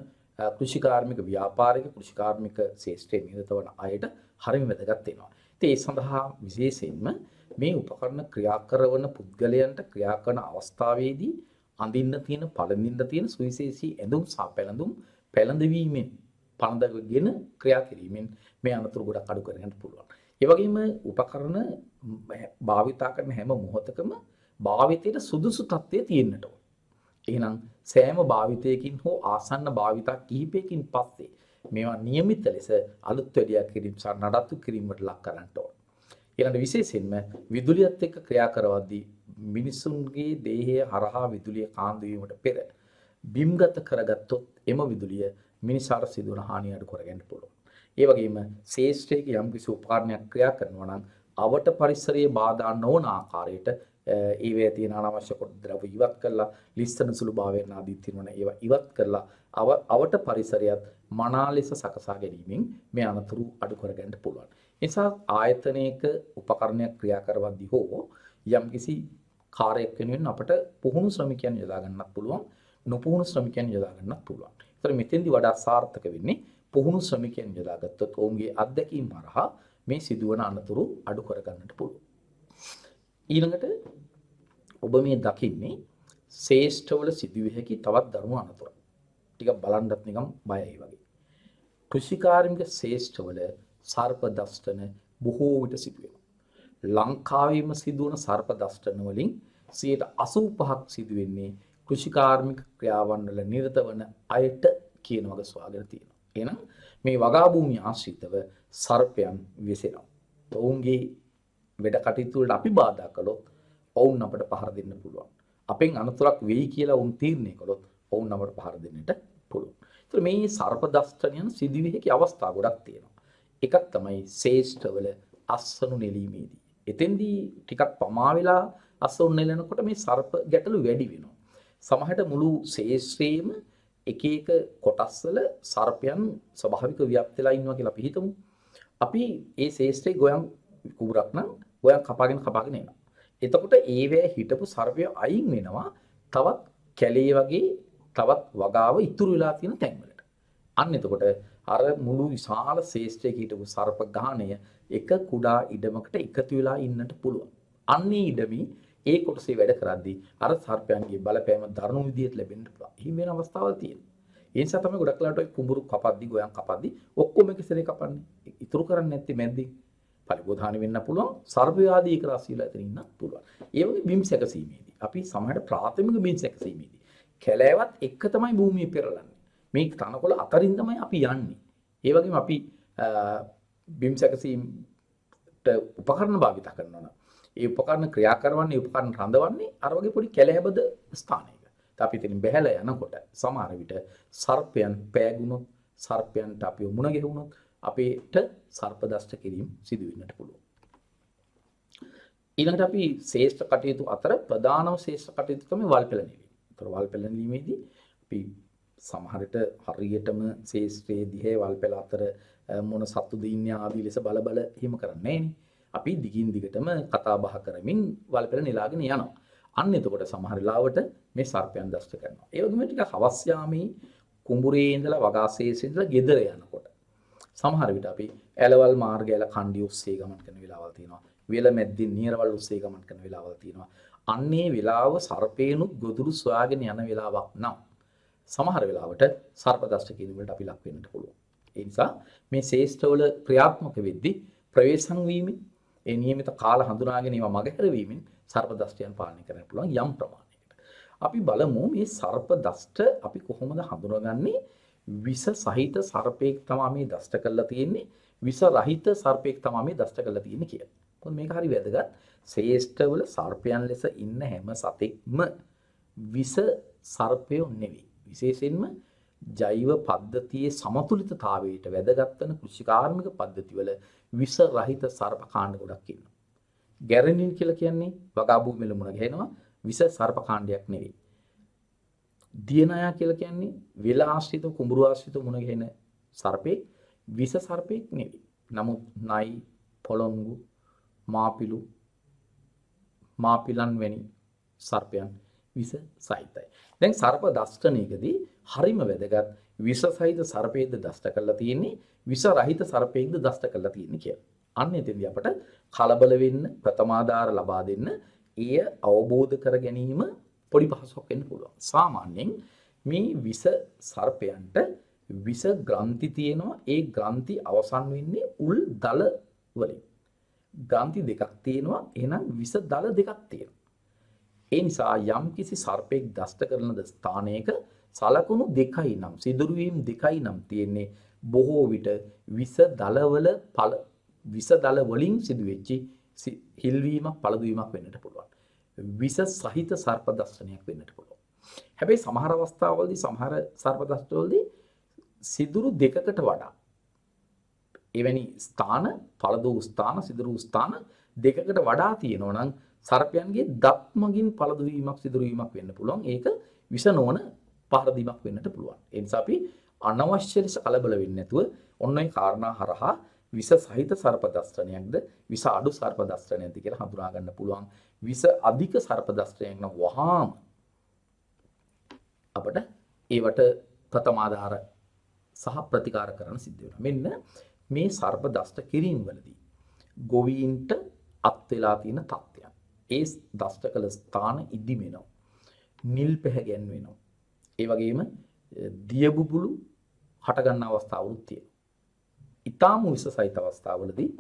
කෘෂිකාර්මික ව්‍යාපාරික කෘෂිකාර්මික ශාස්ත්‍රයේ නිරත වන අයට හරිම වැදගත් වෙනවා. ඉතින් ඒ සඳහා විශේෂයෙන්ම මේ උපකරණ ක්‍රියා කරන පුද්ගලයන්ට ක්‍රියා කරන අවස්ථාවේදී අඳින්න තියෙන පළඳින්න තියෙන සුවිශේෂී ඇඳුම් සහ පැළඳුම් පැළඳවීමෙන් පළඳගෙන ක්‍රියා කිරීමෙන් මේ අනතුරු ගොඩක් අඩු කරගන්න පුළුවන්. ඒ වගේම උපකරණ භාවිතා කරන හැම මොහොතකම භාවිතයට සුදුසු තත්ත්වයේ තියෙන්නට ඕන. එහෙනම් සෑම භාවිතයකින් හෝ ආසන්න භාවිතා කිහිපයකින් පස්සේ මේවා નિયમિત ලෙස අලුත් වැඩියා කිරීම සහ නඩත්තු කිරීමට ලක් කරන්නට ඕන. ඊළඟ විශේෂයෙන්ම විදුලියත් එක්ක ක්‍රියා කරවද්දී මිනිසුන්ගේ දේහය හරහා විදුලිය කාන්දු වීමට පෙර බිම්ගත කරගත්තොත් එම විදුලිය මිනිසාට සිදුවන හානිය අඩු කරගන්න පුළුවන්. ඒ වගේම ශේෂ්ත්‍රයක යම් කිසි උපකරණයක් ක්‍රියා කරනවා නම් අවට පරිසරයේ බාධා නොවන ආකාරයට ඒවැය තියෙන අනවශ්‍ය කොට ද්‍රව්‍ය ඉවත් කරලා ලිස්සන සුළු භාවයන් ආදී තියෙනවා ඒවා ඉවත් කරලා අවට පරිසරයත් මනා ලෙස සකසා ගැනීමෙන් මේ අනතුරු අඩු කරගන්න පුළුවන්. ඒ නිසා ආයතනයක උපකරණයක් ක්‍රියා කරවද්දී හෝ යම්කිසි කාර්යයක් වෙනුවෙන් අපට පුහුණු ශ්‍රමිකයන් යොදා ගන්නත් පුළුවන්, නොපුහුණු ශ්‍රමිකයන් යොදා ගන්නත් පුළුවන්. ඒතර මෙතෙන්දී වඩා සාර්ථක වෙන්නේ පුහුණු ශ්‍රමිකයන් යොදාගත්තොත් ඔවුන්ගේ අත්දැකීම් හරහා මේ සිදුවන අනතුරු අඩු කරගන්නට පුළුවන්. ඊළඟට ඔබ මේ දකින්නේ ශේෂ්ඨවල සිදුවිය හැකි තවත් දරුණු අනතුරක්. ටිකක් බලන්නත් නිකම් බයයි වගේ. කෘෂිකාර්මික ශේෂ්ඨවල සර්ප දෂ්ටන බොහෝ විට සිදුවෙනවා. ලංකාවේම සිදුවන සර්ප දෂ්ටන වලින් 85% සිදු වෙන්නේ කෘෂිකාර්මික ක්‍රියාවන් වල නිරත වන අයට කියන වගේ ස්වාගත තියෙනවා. එහෙනම් මේ වගා භූමිය ආශ්‍රිතව සර්පයන් විසෙනවා. ඔවුන්ගේ වැඩ කටයුතු වලට අපි බාධා කළොත් ඔවුන් අපට පහර දෙන්න පුළුවන්. අපෙන් අනතුරක් වෙයි කියලා ඔවුන් තීරණය කළොත් ඔවුන් අපට පහර දෙන්නට පුළුවන්. ඒතර මේ සර්ප දෂ්ටනයන් සිදුවිය හැකි අවස්ථා ගොඩක් තියෙනවා. එකක් තමයි ශේෂ්ඨවල අස්වනු නෙලීමේදී. එතෙන්දී ටිකක් පමා වෙලා අස්වනු නෙලනකොට මේ සර්ප ගැටලු වැඩි වෙනවා. සමහරට මුළු ශේෂ්ත්‍රයේම එක එක කොටස් වල සර්පයන් ස්වභාවික ව්‍යාප්ත වෙලා ඉන්නවා කියලා අපි හිතමු. අපි ඒ ශේෂ්ත්‍රයේ ගොයම් කුඹරක් නම් ගොයම් කපාගෙන එනවා. එතකොට ඒවැය හිටපු සර්පය අයින් වෙනවා තවත් කැලේ වගේ තවත් වගාව ඉතුරු වෙලා තියෙන තැන්වලට. අන්න එතකොට අර මුළු විශාල ශේෂ්ත්‍රයක හිටපු සර්ප ගාණය එක කුඩා ඉඩමකට එකතු වෙලා ඉන්නට පුළුවන්. අන්නේ ඉඩමි ඒ කොටසේ වැඩ කරද්දී අර සර්පයන්ගේ බලපෑම දරුණු විදියට ලැබෙන්න පුළුවන්. එහෙම වෙන අවස්ථාවල් තියෙනවා. ඒ නිසා තමයි ගොඩක් වෙලාවට ඔය කුඹුරු කපද්දී ගොයම් කපද්දී ඔක්කොම එක සැරේ කපන්නේ. ඉතුරු කරන්නේ නැත්තේ මැද්දේ. පරිබෝධානි වෙන්න පුළුවන්. සර්ප ආදී එක රාශියලා එතන ඉන්නත් පුළුවන්. ඒ වගේ බිම් සැකසීමේදී අපි සමහරට ප්‍රාථමික බිම් සැකසීමේදී කැලෑවත් එක තමයි භූමිය පෙරලන්නේ. මේ තනකොළ අතරින් තමයි අපි යන්නේ. ඒ වගේම අපි බිම් සැකසීමට උපකරණ භාවිත කරනවා නම් ඒ උපකරණ ක්‍රියා කරවන්නේ උපකරණ රඳවන්නේ අර වගේ පොඩි කැලෑබද ස්ථානයක. අපි ඉතින් බැහැලා යනකොට සමහර විට සර්පයන් පෑගුණොත් සර්පයන්ට අපි මුණ ගැහුණොත් අපිට සර්ප දෂ්ට කිරීම සිදු වෙන්නට පුළුවන්. ඊළඟට අපි ශේෂ්ඨ කටයුතු අතර ප්‍රධානම ශේෂ්ඨ කටයුතු තමයි වල් පෙළනීම. ඒතර වල් පෙළනීමේදී අපි සමහරට හරියටම ශේෂ්ත්‍රයේ දිහේ වල් පෙළ අතර මොන සත්තුද ඉන්නේ ආදී ලෙස බල හිම කරන්නේ නෑනේ. අපි දිගින් දිගටම කතා බහ කරමින් වල් පෙළ නෙලාගෙන යනවා. අන්න එතකොට සමහර ලාවට මේ සර්පයන් දෂ්ට කරනවා. ඒ වගේම ටික හවස් යාමේ කුඹුරේ ඉඳලා වගාශේෂේ ඉඳලා ගෙදර යනකොට සමහර විට අපි ඇලවල් මාර්ගයල කණ්ඩි ඔස්සේ ගමන් කරන වෙලාවල් තියෙනවා. වෙල මැද්දින් නියරවල් ඔස්සේ ගමන් කරන වෙලාවල් තියෙනවා. අන්නේ වෙලාව සර්පේනුත් ගොදුරු සොයාගෙන යන වෙලාවක් නම් සමහර වෙලාවට සර්ප දෂ්ට කිරීමකට අපි ලක් වෙන්නට පුළුවන්. ඒ නිසා මේ ශේෂ්ඨවල ක්‍රියාත්මක වෙද්දී ප්‍රවේශම් වීමෙන් ඒ નિયમિત කාල හඳුනාගෙන ඒවා මගහැරවීමෙන් සර්ප දෂ්ටයන් පාලනය කරන්න පුළුවන් යම් ප්‍රමාණයකට. අපි බලමු මේ සර්ප දෂ්ට අපි කොහොමද හඳුනගන්නේ? විස සහිත සර්පෙක් තමයි මේ දෂ්ට කරලා තියෙන්නේ. විස රහිත සර්පෙක් තමයි මේ දෂ්ට කරලා තියෙන්නේ කියලා. මොකද මේක හරි වැදගත්. ශේෂ්ඨවල සර්පයන් ලෙස ඉන්න හැම සතෙක්ම විස සර්පයෝ නෙවෙයි. විශේෂයෙන්ම ජෛව පද්ධතියේ සමතුලිතතාවයට වැදගත් වෙන කෘෂිකාර්මික පද්ධතිවල විස රහිත සර්ප කාණ්ඩ ගොඩක් ඉන්නවා. ගැරන්ඩින් කියලා කියන්නේ වගා භූමිවල මුණ ගැහෙනවා විස සර්ප කාණ්ඩයක් නෙවෙයි. දියනයා කියලා කියන්නේ වෙල ආශ්‍රිත කුඹුරු ආශ්‍රිත මුණ ගැහෙන සර්පේ විස සර්පෙක් නෙවෙයි. නමුත් නයි, පොළොංගු, මාපිලු, මාපිලන් වැනි සර්පයන් විස සහිතයි. දැන් සර්ප දෂ්ටනයකදී හරිම වැදගත් විස සහිත සර්පයේද දෂ්ට කරලා තියෙන්නේ විස රහිත සර්පයෙක්ද දෂ්ට කරලා තියෙන්නේ කියලා. අන්න එතෙන්දී අපට කලබල වෙන්න ප්‍රථමාධාර ලබා දෙන්න එය අවබෝධ කර ගැනීම පොඩි පහසුවක් වෙන්න පුළුවන්. සාමාන්‍යයෙන් මේ විස සර්පයන්ට විස ග්‍රන්ථි තියෙනවා. ඒ ග්‍රන්ථි අවසන් වෙන්නේ උල් දල වලින්. ග්‍රන්ථි දෙකක් තියෙනවා. එහෙනම් විස දල දෙකක් තියෙනවා. ඒ නිසා යම් කිසි සර්පෙක් දෂ්ට කරන ස්ථානයක සලකුණු දෙකයි නම් සිදුරු වීම දෙකයි නම් තියෙන්නේ බොහෝ විට විස දල වලින් සිදුවෙච්ච හිල්වීමක් පළදුවීමක් වෙන්නට පුළුවන්. විස සහිත සර්ප දෂ්ටනයක් වෙන්නට පුළුවන්. හැබැයි සමහර අවස්ථාවලදී සමහර සර්ප දෂ්ටවලදී සිදුරු දෙකකට වඩා එවැනි ස්ථාන පළදු ස්ථාන සිදුරු ස්ථාන දෙකකට වඩා තියෙනවා නම් සර්පයන්ගේ දත් මගින් පළදු වීමක් සිදුරු වීමක් වෙන්න පුළුවන්. ඒක විස නොවන පහර දීමක් වෙන්නට පුළුවන්. ඒ නිසා අපි අනවශ්‍ය ලෙස කලබල වෙන්නේ නැතුව ඔන්න ඔය කාරණා හරහා විස සහිත සර්ප දෂ්ටනයක්ද විස අඩු සර්ප දෂ්ටනයක්ද කියලා හඳුනා ගන්න පුළුවන්. විස අධික සර්ප දෂ්ටනයක් නම් වහාම අපිට ඒවට ප්‍රථමාධාර සහ ප්‍රතිකාර කරන්න සිද්ධ වෙනවා. මෙන්න මේ සර්ප දෂ්ට කිරීම වලදී ගොවීන්ට අත් වෙලා තියෙන තත්ත්වයන්. ඒ දෂ්ට කළ ස්ථාන ඉදිමෙනවා. නිල් පැහැ වෙනවා. ඒ වගේම දිය බුබුලු හට ගන්න අවස්ථාවලුත් තියෙනවා. ඊටාම විස සහිත අවස්ථාවලදී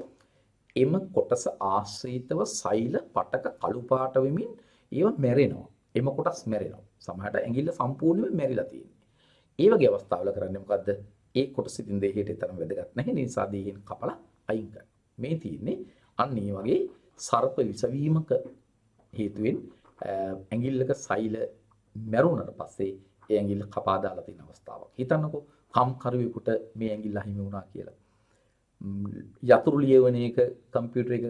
එම කොටස ආශ්‍රිතව සෛල පටක කළු පාට වෙමින් ඒව මැරෙනවා. එම කොටස් මැරෙනවා. සමහරට ඇඟිල්ල සම්පූර්ණයෙන්ම මැරිලා තියෙනවා. ඒ වගේ අවස්ථාවල කරන්නේ මොකද්ද? ඒ කොටස ඉතින් දෙහියට තරම් වැදගත් නැහැ. ඒ නිසා දෙහින් කපලා අයින් කරනවා. මේ තියෙන්නේ අන්න ඒ වගේ සර්ප විසවීමක හේතුවෙන් ඇඟිල්ලක සෛල මැරුණාට පස්සේ ඒ ඇඟිල්ල කපා දාලා තියෙන අවස්ථාවක්. හිතන්නකෝ කම් කරුවෙකුට මේ ඇඟිල්ල අහිමි වුණා කියලා. යතුරු ලියවන එක කම්පියුටර් එක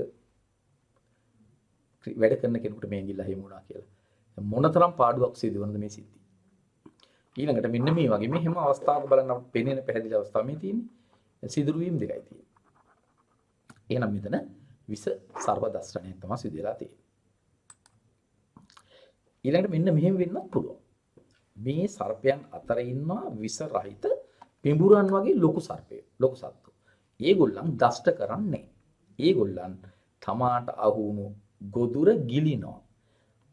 වැඩ කරන කෙනෙකුට මේ ඇඟිල්ල අහිමි වුණා කියලා. මොනතරම් පාඩුවක් සිදුවනද මේ සිද්ධි. ඊළඟට මෙන්න මේ වගේ මේ හැම අවස්ථාවක බලන්න අපිට පේන පැහැදිලි අවස්ථාවක් මේ තියෙන්නේ. සිදුරු වීම දෙකයි තියෙන්නේ. එහෙනම් මෙතන විස සර්ව දෂ්ටනයක් තමයි සිදු වෙලා තියෙන්නේ. ඊළඟට මෙන්න මෙහෙම වෙන්නත් පුළුවන්. මේ සර්පයන් අතර ඉන්නවා විස රහිත පිඹුරන් වගේ ලොකු සර්පයෝ. ලොකු සත්තු. ඒගොල්ලන් දෂ්ට කරන්නේ. ඒගොල්ලන් තමාට අහුණු ගොදුර ගිලිනවා.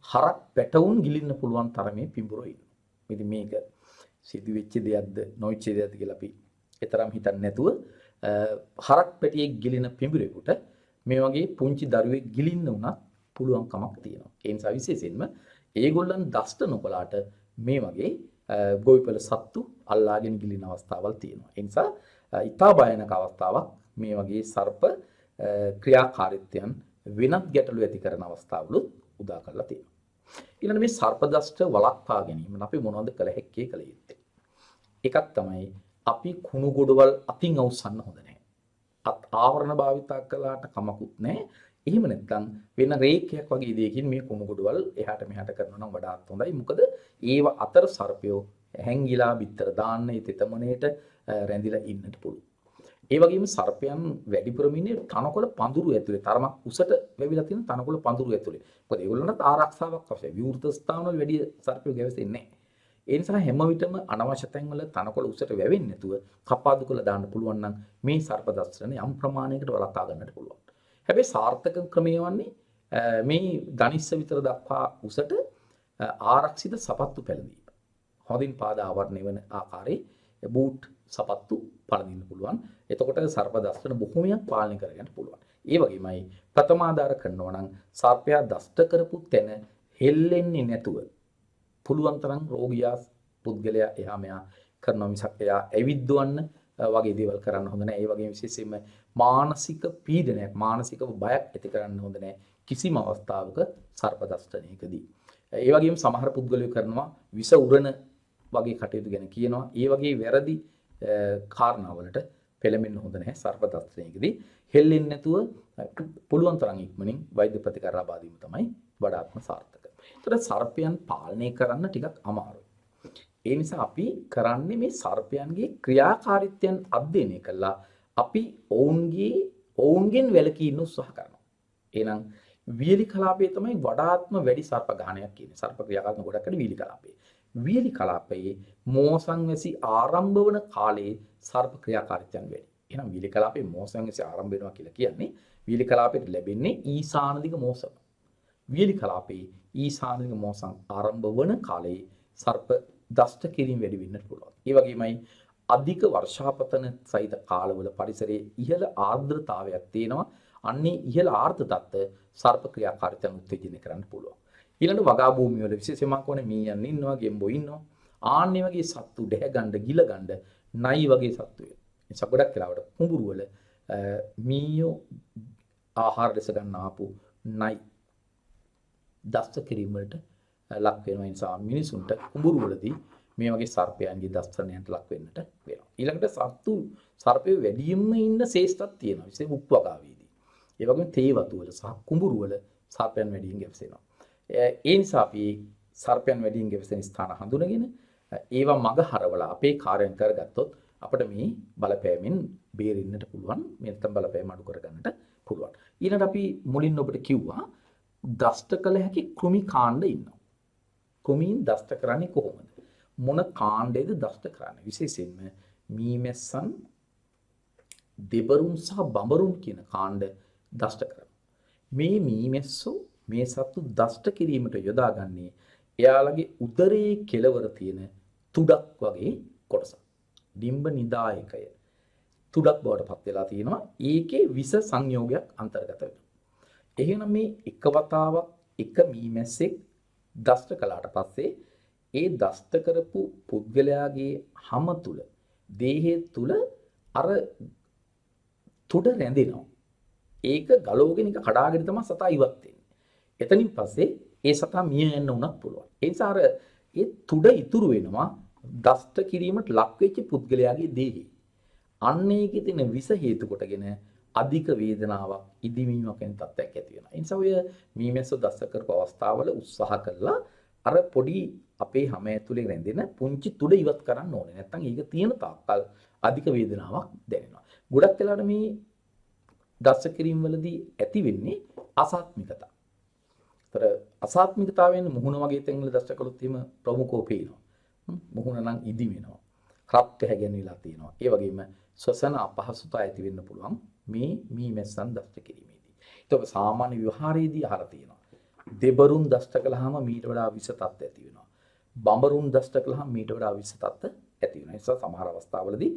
හරක් පැටවුන් ගිලින්න පුළුවන් තරමේ පිඹුරෝ ඉන්නවා. ඉතින් මේක සිදුවෙච්ච දෙයක්ද නොවිච්ච දෙයක්ද කියලා අපි ඒතරම් හිතන්නේ නැතුව හරක් පැටියෙක් ගිලින පිඹුරෙකුට මේ වගේ පුංචි දරුවෙක් ගිලින්න උනත් පුළුවන් කමක් තියෙනවා. ඒ නිසා විශේෂයෙන්ම ඒගොල්ලන් දෂ්ට නොකලාට මේ වගේ ගොවිපළ සත්තු අල්ලාගෙන ගිලින අවස්ථාවල් තියෙනවා. ඒ නිසා ඊටා භයානක අවස්ථාවක් මේ වගේ සර්ප ක්‍රියාකාරීත්වයන් වෙනත් ගැටලු ඇති කරන අවස්ථාවලුත් උදා කරලා තියෙනවා. ඊළඟ මේ සර්ප දෂ්ට වළක්වා ගැනීම අපි මොනවද කළ හැක්කේ කළ යුත්තේ? එකක් තමයි අපි කුණු ගොඩවල් අතින් අවසන්න හොඳ නැහැ. අත් ආවරණ භාවිතා කළාට කමකුත් නැහැ. එහෙම නැත්නම් වෙන රේඛයක් වගේ දෙයකින් මේ කුණු ගොඩවල් එහාට මෙහාට කරනවා නම් වඩාත් හොඳයි. මොකද ඒව අතර සර්පයෝ හැංගිලා බිත්තර දාන්න ඒ තෙතමනේට රැඳිලා ඉන්නට පුළුවන්. ඒ වගේම සර්පයන් වැඩිපුරම ඉන්නේ තනකොළ පඳුරු ඇතුලේ. තරමක් උසට වැවිලා තියෙන තනකොළ පඳුරු ඇතුලේ. මොකද ඒගොල්ලන්ට ආරක්ෂාවක් අවශ්‍යයි. විවෘත ස්ථානවල වැඩි සර්පයෝ ගැවසෙන්නේ නැහැ. ඒ නිසා හැම විටම අනවශ්‍ය තැන්වල තනකොළ උසට වැවෙන්නේ නැතුව කපාදු කරලා දාන්න පුළුවන් නම් මේ සර්ප දෂ්ටන යම් ප්‍රමාණයකට වළක්වා ගන්නට පුළුවන්. හැබැයි සාර්ථක ක්‍රමය වන්නේ මේ ධනිස්ස විතර දක්වා උසට ආරක්ෂිත සපත්තු පැළඳීම. හොඳින් පාද ආවරණය වෙන ආකාරයේ බූට් සපත්තු පළඳින්න පුළුවන්. එතකොට සර්ප දෂ්ටන බොහෝමයක් පාලනය කරගන්න පුළුවන්. ඒ වගේමයි ප්‍රථමාධාර කරනවා නම් සර්පයා දෂ්ට කරපු තැන හෙල්ලෙන්නේ නැතුව පුළුවන් තරම් රෝගියා පුද්ගලයා එහා මෙහා කරන මිසක් එයා ඇවිද්දවන්න වගේ දේවල් කරන්න හොඳ නැහැ. ඒ වගේම විශේෂයෙන්ම මානසික පීඩනයක්, මානසිකව බයක් ඇති කරන්න හොඳ නැහැ කිසිම අවස්ථාවක සර්ප දෂ්ටනයකදී. ඒ වගේම සමහර පුද්ගලයෝ කරනවා විස උරන වගේ කටයුතු ගැන කියනවා. ඒ වගේ වැරදි කාරණාවලට පෙළඹෙන්න හොඳ නැහැ සර්ප දෂ්ටනයකදී. හෙල්ලෙන්නේ නැතුව පුළුවන් තරම් ඉක්මනින් වෛද්‍ය ප්‍රතිකාර ලබා දීම තමයි වඩාත්ම සාර්ථක. ඒතර සර්පයන් පාලනය කරන්න ටිකක් අමාරුයි. ඒ නිසා අපි කරන්නේ මේ සර්පයන්ගේ ක්‍රියාකාරීත්වයන් අධ්‍යයනය කළා අපි ඔවුන්ගෙන් වැළකී ඉන්න උත්සාහ කරනවා. එහෙනම් වියලි කලාපයේ තමයි වඩාත්ම වැඩි සර්ප ගහණයක් කියන්නේ. සර්ප ක්‍රියාකාරී ගොඩක් අඩි වියලි කලාපයේ. වියලි කලාපයේ මෝසන් වැසි ආරම්භ වන කාලයේ සර්ප ක්‍රියාකාරීත්වයන් වැඩි. එහෙනම් වියලි කලාපයේ මෝසන් වැසි ආරම්භ වෙනවා කියලා කියන්නේ වියලි කලාපයට ලැබෙන්නේ ඊසාන දිග මෝසම. වියලි කලාපයේ ඊසාන දිග මෝසන් ආරම්භ වන කාලයේ සර්ප දෂ්ට කිරීම වැඩි වෙන්නත් පුළුවන්. ඒ වගේමයි අධික වර්ෂාපතන සහිත කාලවල පරිසරයේ ඉහළ ආර්ද්‍රතාවයක් තියෙනවා. අන්නේ ඉහළ ආර්ද්‍ර තත්ත්ව සර්ප ක්‍රියාකාරීත්වයන් උත්තේජනය කරන්න පුළුවන්. ඊළඟට වගා භූමිය වල විශේෂයෙන්ම කොහොනේ මීයන් ඉන්නවා, ගෙම්බෝ ඉන්නවා. ආන්නේ වගේ සත්තු දැහ ගන්න, ගිල ගන්න නයි වගේ සත්තු වෙනවා. ඒ නිසා ගොඩක් වෙලාවට කුඹුරු වල මීයෝ ආහාර ලෙස ගන්න ආපු නයි දස්ත කිරීම වලට ලක් වෙනවා. ඒ නිසා මිනිසුන්ට කුඹුරු වලදී මේ වගේ සර්පයන්ගේ දස්තනයන්ට ලක් වෙන්නට වෙනවා. ඊළඟට සර්පය වැඩියෙන්ම ඉන්න ශේෂ්ඨක් තියෙනවා. විශේෂ උප්වගාවේදී. ඒ වගේම තේ වතු වල සහ කුඹුරු වල සර්පයන් වැඩියෙන් ගැවසෙනවා. ඒ නිසා අපි සර්පයන් වැඩියෙන් ගැවසෙන ස්ථාන හඳුනගෙන ඒවා මග හරවලා අපේ කාර්යයන් කරගත්තොත් අපිට මේ බලපෑමෙන් බේරෙන්නට පුළුවන්. මේ නැත්නම් බලපෑම අඩු කරගන්නට පුළුවන්. ඊළඟට අපි මුලින් ඔබට කිව්වා දෂ්ට කළ හැකි කෘමි කාණ්ඩ ඉන්නවා. කෘමීන් දෂ්ට කරන්නේ කොහොමද? මොන කාණ්ඩයේද දෂ්ට කරන්නේ? විශේෂයෙන්ම මීමැස්සන්, දෙබරුන් සහ බඹරුන් කියන කාණ්ඩ දෂ්ට කරනවා. මේ මීමැස්සෝ මේ සත්තු දෂ්ට කිරීමට යොදාගන්නේ එයාලගේ උදරයේ කෙළවර තියෙන තුඩක් වගේ කොටසක්. ඩිම්බ නිදායකය තුඩක් බවට පත් වෙලා තියෙනවා. ඒකේ විස සංයෝගයක් අන්තර්ගත වෙනවා. එහෙනම් මේ එක වතාවක් එක මීමැස්සෙක් දෂ්ට කළාට පස්සේ ඒ දෂ්ට කරපු පුද්ගලයාගේ හම තුල, දේහය තුල අර තුඩ රැඳෙනවා. ඒක ගලවගෙන එක කඩාගෙන තමයි සතා ඉවත් වෙන්නේ. එතනින් පස්සේ ඒ සතා මිය යන්න උනත් පුළුවන්. ඒ නිසා අර ඒ තුඩ ඉතුරු වෙනවා දෂ්ට කිරීමට ලක් වෙච්ච පුද්ගලයාගේ දේහේ. අන්න ඒකේ තියෙන විස හේතු කොටගෙන අධික වේදනාවක්, ඉදිමීමක් වෙන තත්ත්වයක් ඇති වෙනවා. ඒ නිසා ඔය මීමැස්සෝ දෂ්ට කරපු අවස්ථාවල උත්සාහ කළා අර පොඩි අපේ හැම ඇතුලේ රැඳෙන පුංචි තුඩ ඉවත් කරන්න ඕනේ. නැත්නම් ඒක තියෙන තාක්කල් අධික වේදනාවක් දැනෙනවා. ගොඩක් වෙලාවට මේ දෂ්ට කිරීම වලදී ඇති වෙන්නේ අසාත්මිකතා. ඒතර අසාත්මිකතාවයෙන් මුහුණ වගේ තැන්වල දෂ්ට කළොත් එහෙම ප්‍රමුඛව පේනවා. මුහුණ නම් ඉදි වෙනවා. රත් පැහැගෙනවිලා තියෙනවා. ඒ වගේම ශ්වසන අපහසුතාව ඇති වෙන්න පුළුවන් මේ මීමැස්සන් දෂ්ට කිරීමේදී. ඒක සාමාන්‍ය විවහාරයේදී අහලා තියෙනවා. දෙබරුන් දෂ්ට කළාම මීට වඩා විස තත්ත්ව ඇති වෙනවා. බඹරුන් දෂ්ට කළාම මීට වඩා විස තත්ත්ව ඇති වෙනවා. ඒ නිසා සමහර අවස්ථාවලදී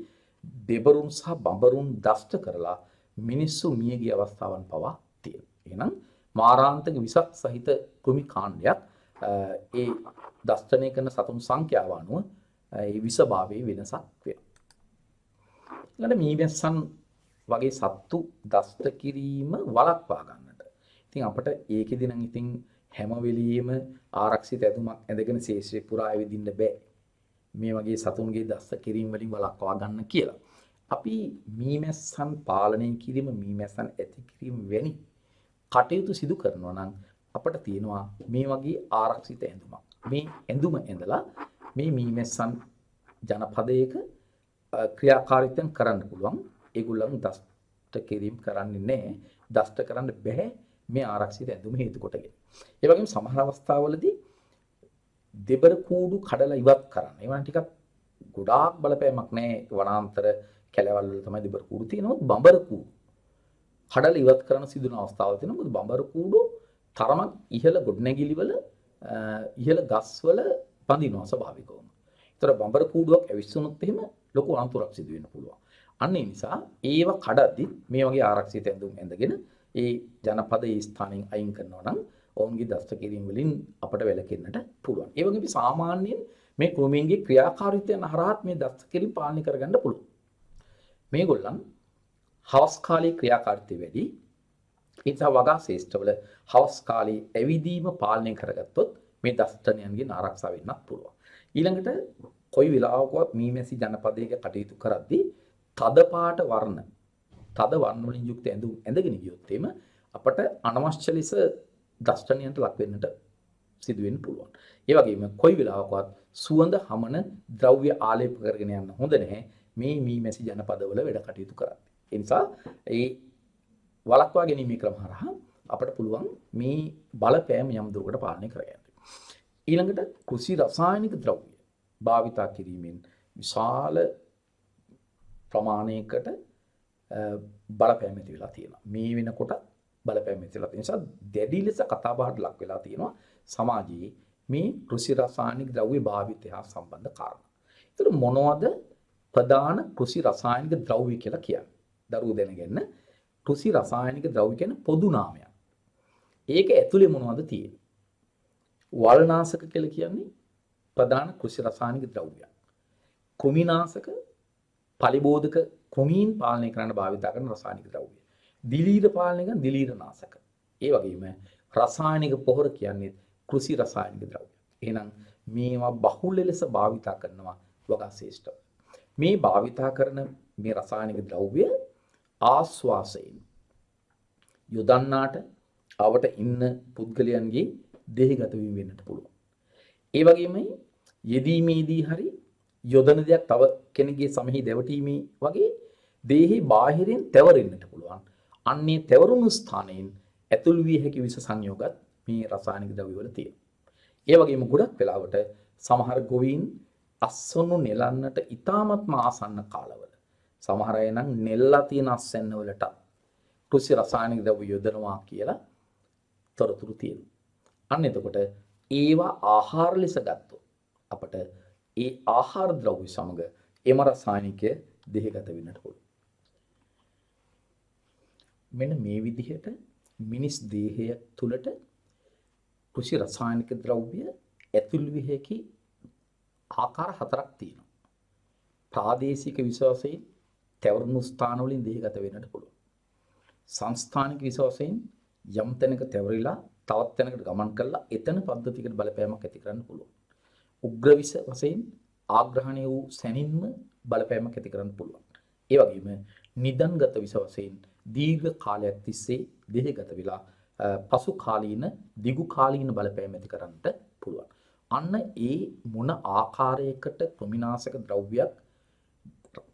දෙබරුන් සහ බඹරුන් දෂ්ට කරලා මිනිස්සු මිය ගිය අවස්ථාවන් පවා තියෙනවා. එහෙනම් මාරාන්තික විසක් සහිත කෘමි කාණ්ඩයක් ඒ දෂ්ටනය කරන සතුන් සංඛ්‍යාව අනුව ඒ විසභාවයේ වෙනසක් වෙනවා. ඊළඟට මීමැස්සන් වගේ සත්තු දෂ්ට කිරීම වළක්වා ගන්නට. ඉතින් අපිට ඒකෙදි නම් ඉතින් හැම වෙලෙම ආරක්ෂිත ඇඳුමක් ඇඳගෙන ශේෂ්ත්‍රේ පුරා ඇවිදින්න බෑ. මේ වගේ සතුන්ගේ දෂ්ට කිරීම වලින් වළක්වා ගන්න කියලා. අපි මීමැස්සන් පාලනය කිරීම, මීමැස්සන් ඇති කිරීම වැනි කටයුතු සිදු කරනවා නම් අපිට තියෙනවා මේ වගේ ආරක්ෂිත ඇඳුමක්. මේ ඇඳුම ඇඳලා මේ මීමැස්සන් ජනපදයක ක්‍රියාකාරීත්වයන් කරන්න පුළුවන්. ඒගොල්ලන් දෂ්ට කිරීම කරන්නේ නැහැ. දෂ්ට කරන්න බෑ මේ ආරක්ෂිත ඇඳුම හේතු කොටගෙන. ඒ වගේම සමහර අවස්ථාවලදී දෙබර කූඩු කඩලා ඉවත් කරන්න. ඒවා ටිකක් ගොඩාක් බලපෑමක් නැහැ. වනාන්තර කැලවල් වල තමයි දෙබර කූඩු තියෙනවා. බඹර කූඩු කඩලා ඉවත් කරන සිදුන අවස්ථාවල් තියෙනවා. මොකද බඹර කූඩු තරමක් ඉහළ ගොඩනැගිලි වල ඉහළ ගස් වල පඳිනවා ස්වභාවිකවම. ඒතර බඹර කූඩුවක් ඇවිස්සුනොත් එහෙම ලොකු අනතුරක් සිදු වෙන්න පුළුවන්. අන්න ඒ නිසා ඒව කඩද්දි මේ වගේ ආරක්ෂිත ඇඳුම් ඇඳගෙන ඒ ජනපදයේ ස්ථානෙන් අයින් කරනවා නම් ඔවුන්ගේ දෂ්ට කිරීම වලින් අපට වැළකෙන්නට පුළුවන්. ඒ වගේම සාමාන්‍යයෙන් මේ කෘමීන්ගේ ක්‍රියාකාරීත්වයන් හරහා මේ දෂ්ට කිරීම පාලනය කරගන්න පුළුවන්. මේගොල්ලන් හවස් කාලයේ ක්‍රියාකාරීත්වය වැඩි. ඒ නිසා වගා ශේෂ්ඨවල හවස් කාලයේ ඇවිදීම පාලනය කරගත්තොත් මේ දෂ්ටනයන්ගෙන් ආරක්ෂා වෙන්නත් පුළුවන්. ඊළඟට කොයි වෙලාවකවත් මීමැසි ජනපදයක කටයුතු කරද්දී තද පාට වර්ණ වලින් යුක්ත ඇඳුම් ඇඳගෙන ගියොත් එimhe අපට අනවශ්‍ය ලෙස දෂ්ටනයන්ට ලක් වෙන්නට සිදු වෙන්න පුළුවන්. ඒ වගේම කොයි වෙලාවකවත් සුවඳ හමන ද්‍රව්‍ය ආලේප කරගෙන යන්න හොඳ නැහැ මේ මීමැසි ජනපදවල වැඩ කටයුතු කරද්දී. ඒ නිසා ඒ වළක්වා ගැනීමේ ක්‍රම හරහා අපට පුළුවන් මේ බලපෑම යම් දුරකට පාලනය කරගන්න. ඊළඟට කෘෂි රසායනික ද්‍රව්‍ය භාවිතා කිරීමෙන් විශාල ප්‍රමාණයකට බලපෑම් ඇති වෙලා තියෙනවා. මේ වෙනකොට බලපෑම් ඇති වෙලා තියෙන නිසා දැඩි ලෙස කතා බහට ලක් වෙලා තියෙනවා සමාජයේ මේ කෘෂි රසායනික ද්‍රව්‍ය භාවිතය හා සම්බන්ධ කාරණා. ඒතර මොනවද ප්‍රධාන කෘෂි රසායනික ද්‍රව්‍ය කියලා කියන්නේ? දරුවෝ දැනගන්න කෘෂි රසායනික ද්‍රව්‍ය කියන පොදු නාමයක්. ඒක ඇතුලේ මොනවද තියෙන්නේ? වල්නාශක කියලා කියන්නේ ප්‍රධාන කෘෂි රසායනික ද්‍රව්‍යයක්. කෘමිනාශක පලිබෝධක කෘමීන් පාලනය කරන්න භාවිත කරන රසායනික ද්‍රව්‍ය. දිලීර පාලනය කරන දිලීර නාශක. ඒ වගේම රසායනික පොහොර කියන්නේ කෘෂි රසායනික ද්‍රව්‍ය. එහෙනම් මේවා බහුල ලෙස භාවිත කරනවා වගා ශ්‍රේෂ්ඨ. මේ භාවිත කරන මේ රසායනික ද්‍රව්‍ය ආස්වාසයෙන් යොදන්නාට අවට ඉන්න පුද්ගලයන්ගේ දේහගත වීම වෙන්නට පුළුවන්. ඒ වගේමයි යෙදීමේදී හරි යොදන දෙයක් තව කෙනෙකුගේ සමෙහි දැවටීමේ වගේ දේහි බාහිරින් තැවරෙන්නට පුළුවන්. අන්නේ තැවරුණු ස්ථානයෙන් ඇතුල් විය හැකි විස සංයෝගත් මේ රසායනික ද්‍රව්‍ය වල තියෙනවා. ඒ වගේම ගොඩක් වෙලාවට සමහර ගොවීන් අස්වනු නෙලන්නට ඉතාමත්ම ආසන්න කාලවල සමහර අය නම් නෙල්ලා තියෙන අස්වැන්න වලට කෘෂි රසායනික ද්‍රව්‍ය යොදනවා කියලා තොරතුරු තියෙනවා. අන්න එතකොට ඒවා ආහාර ලෙස ගත්තොත් අපට ඒ ආහාර ද්‍රව්‍ය සමග එම රසායනිකය දෙහගත වෙන්නට පුළුවන්. මෙන්න මේ විදිහට මිනිස් දේහය තුළට කෘෂි රසායනික ද්‍රව්‍ය ඇතුල් විය හැකි ආකාර හතරක් තියෙනවා. ප්‍රාදේශික විශ්වාසයෙන් තැවරුණු ස්ථාන වලින් දෙහගත වෙන්නට පුළුවන්. සංස්ථානික විශ්වාසයෙන් යම් තැනක තැවරිලා තවත් තැනකට ගමන් කරලා එතන පද්ධතියකට බලපෑමක් ඇති කරන්න පුළුවන්. උග්‍ර විස වශයෙන් ආග්‍රහණය වූ සැනින්ම බලපෑමක් ඇති කරන්න පුළුවන්. ඒ වගේම නිදන්ගත විස වශයෙන් දීර්ඝ කාලයක් තිස්සේ දෙහගත වෙලා පසු කාලීන දිගු කාලීන බලපෑම් ඇති කරන්නට පුළුවන්. අන්න ඒ මොන ආකාරයකට කෘමිනාශක ද්‍රව්‍යයක්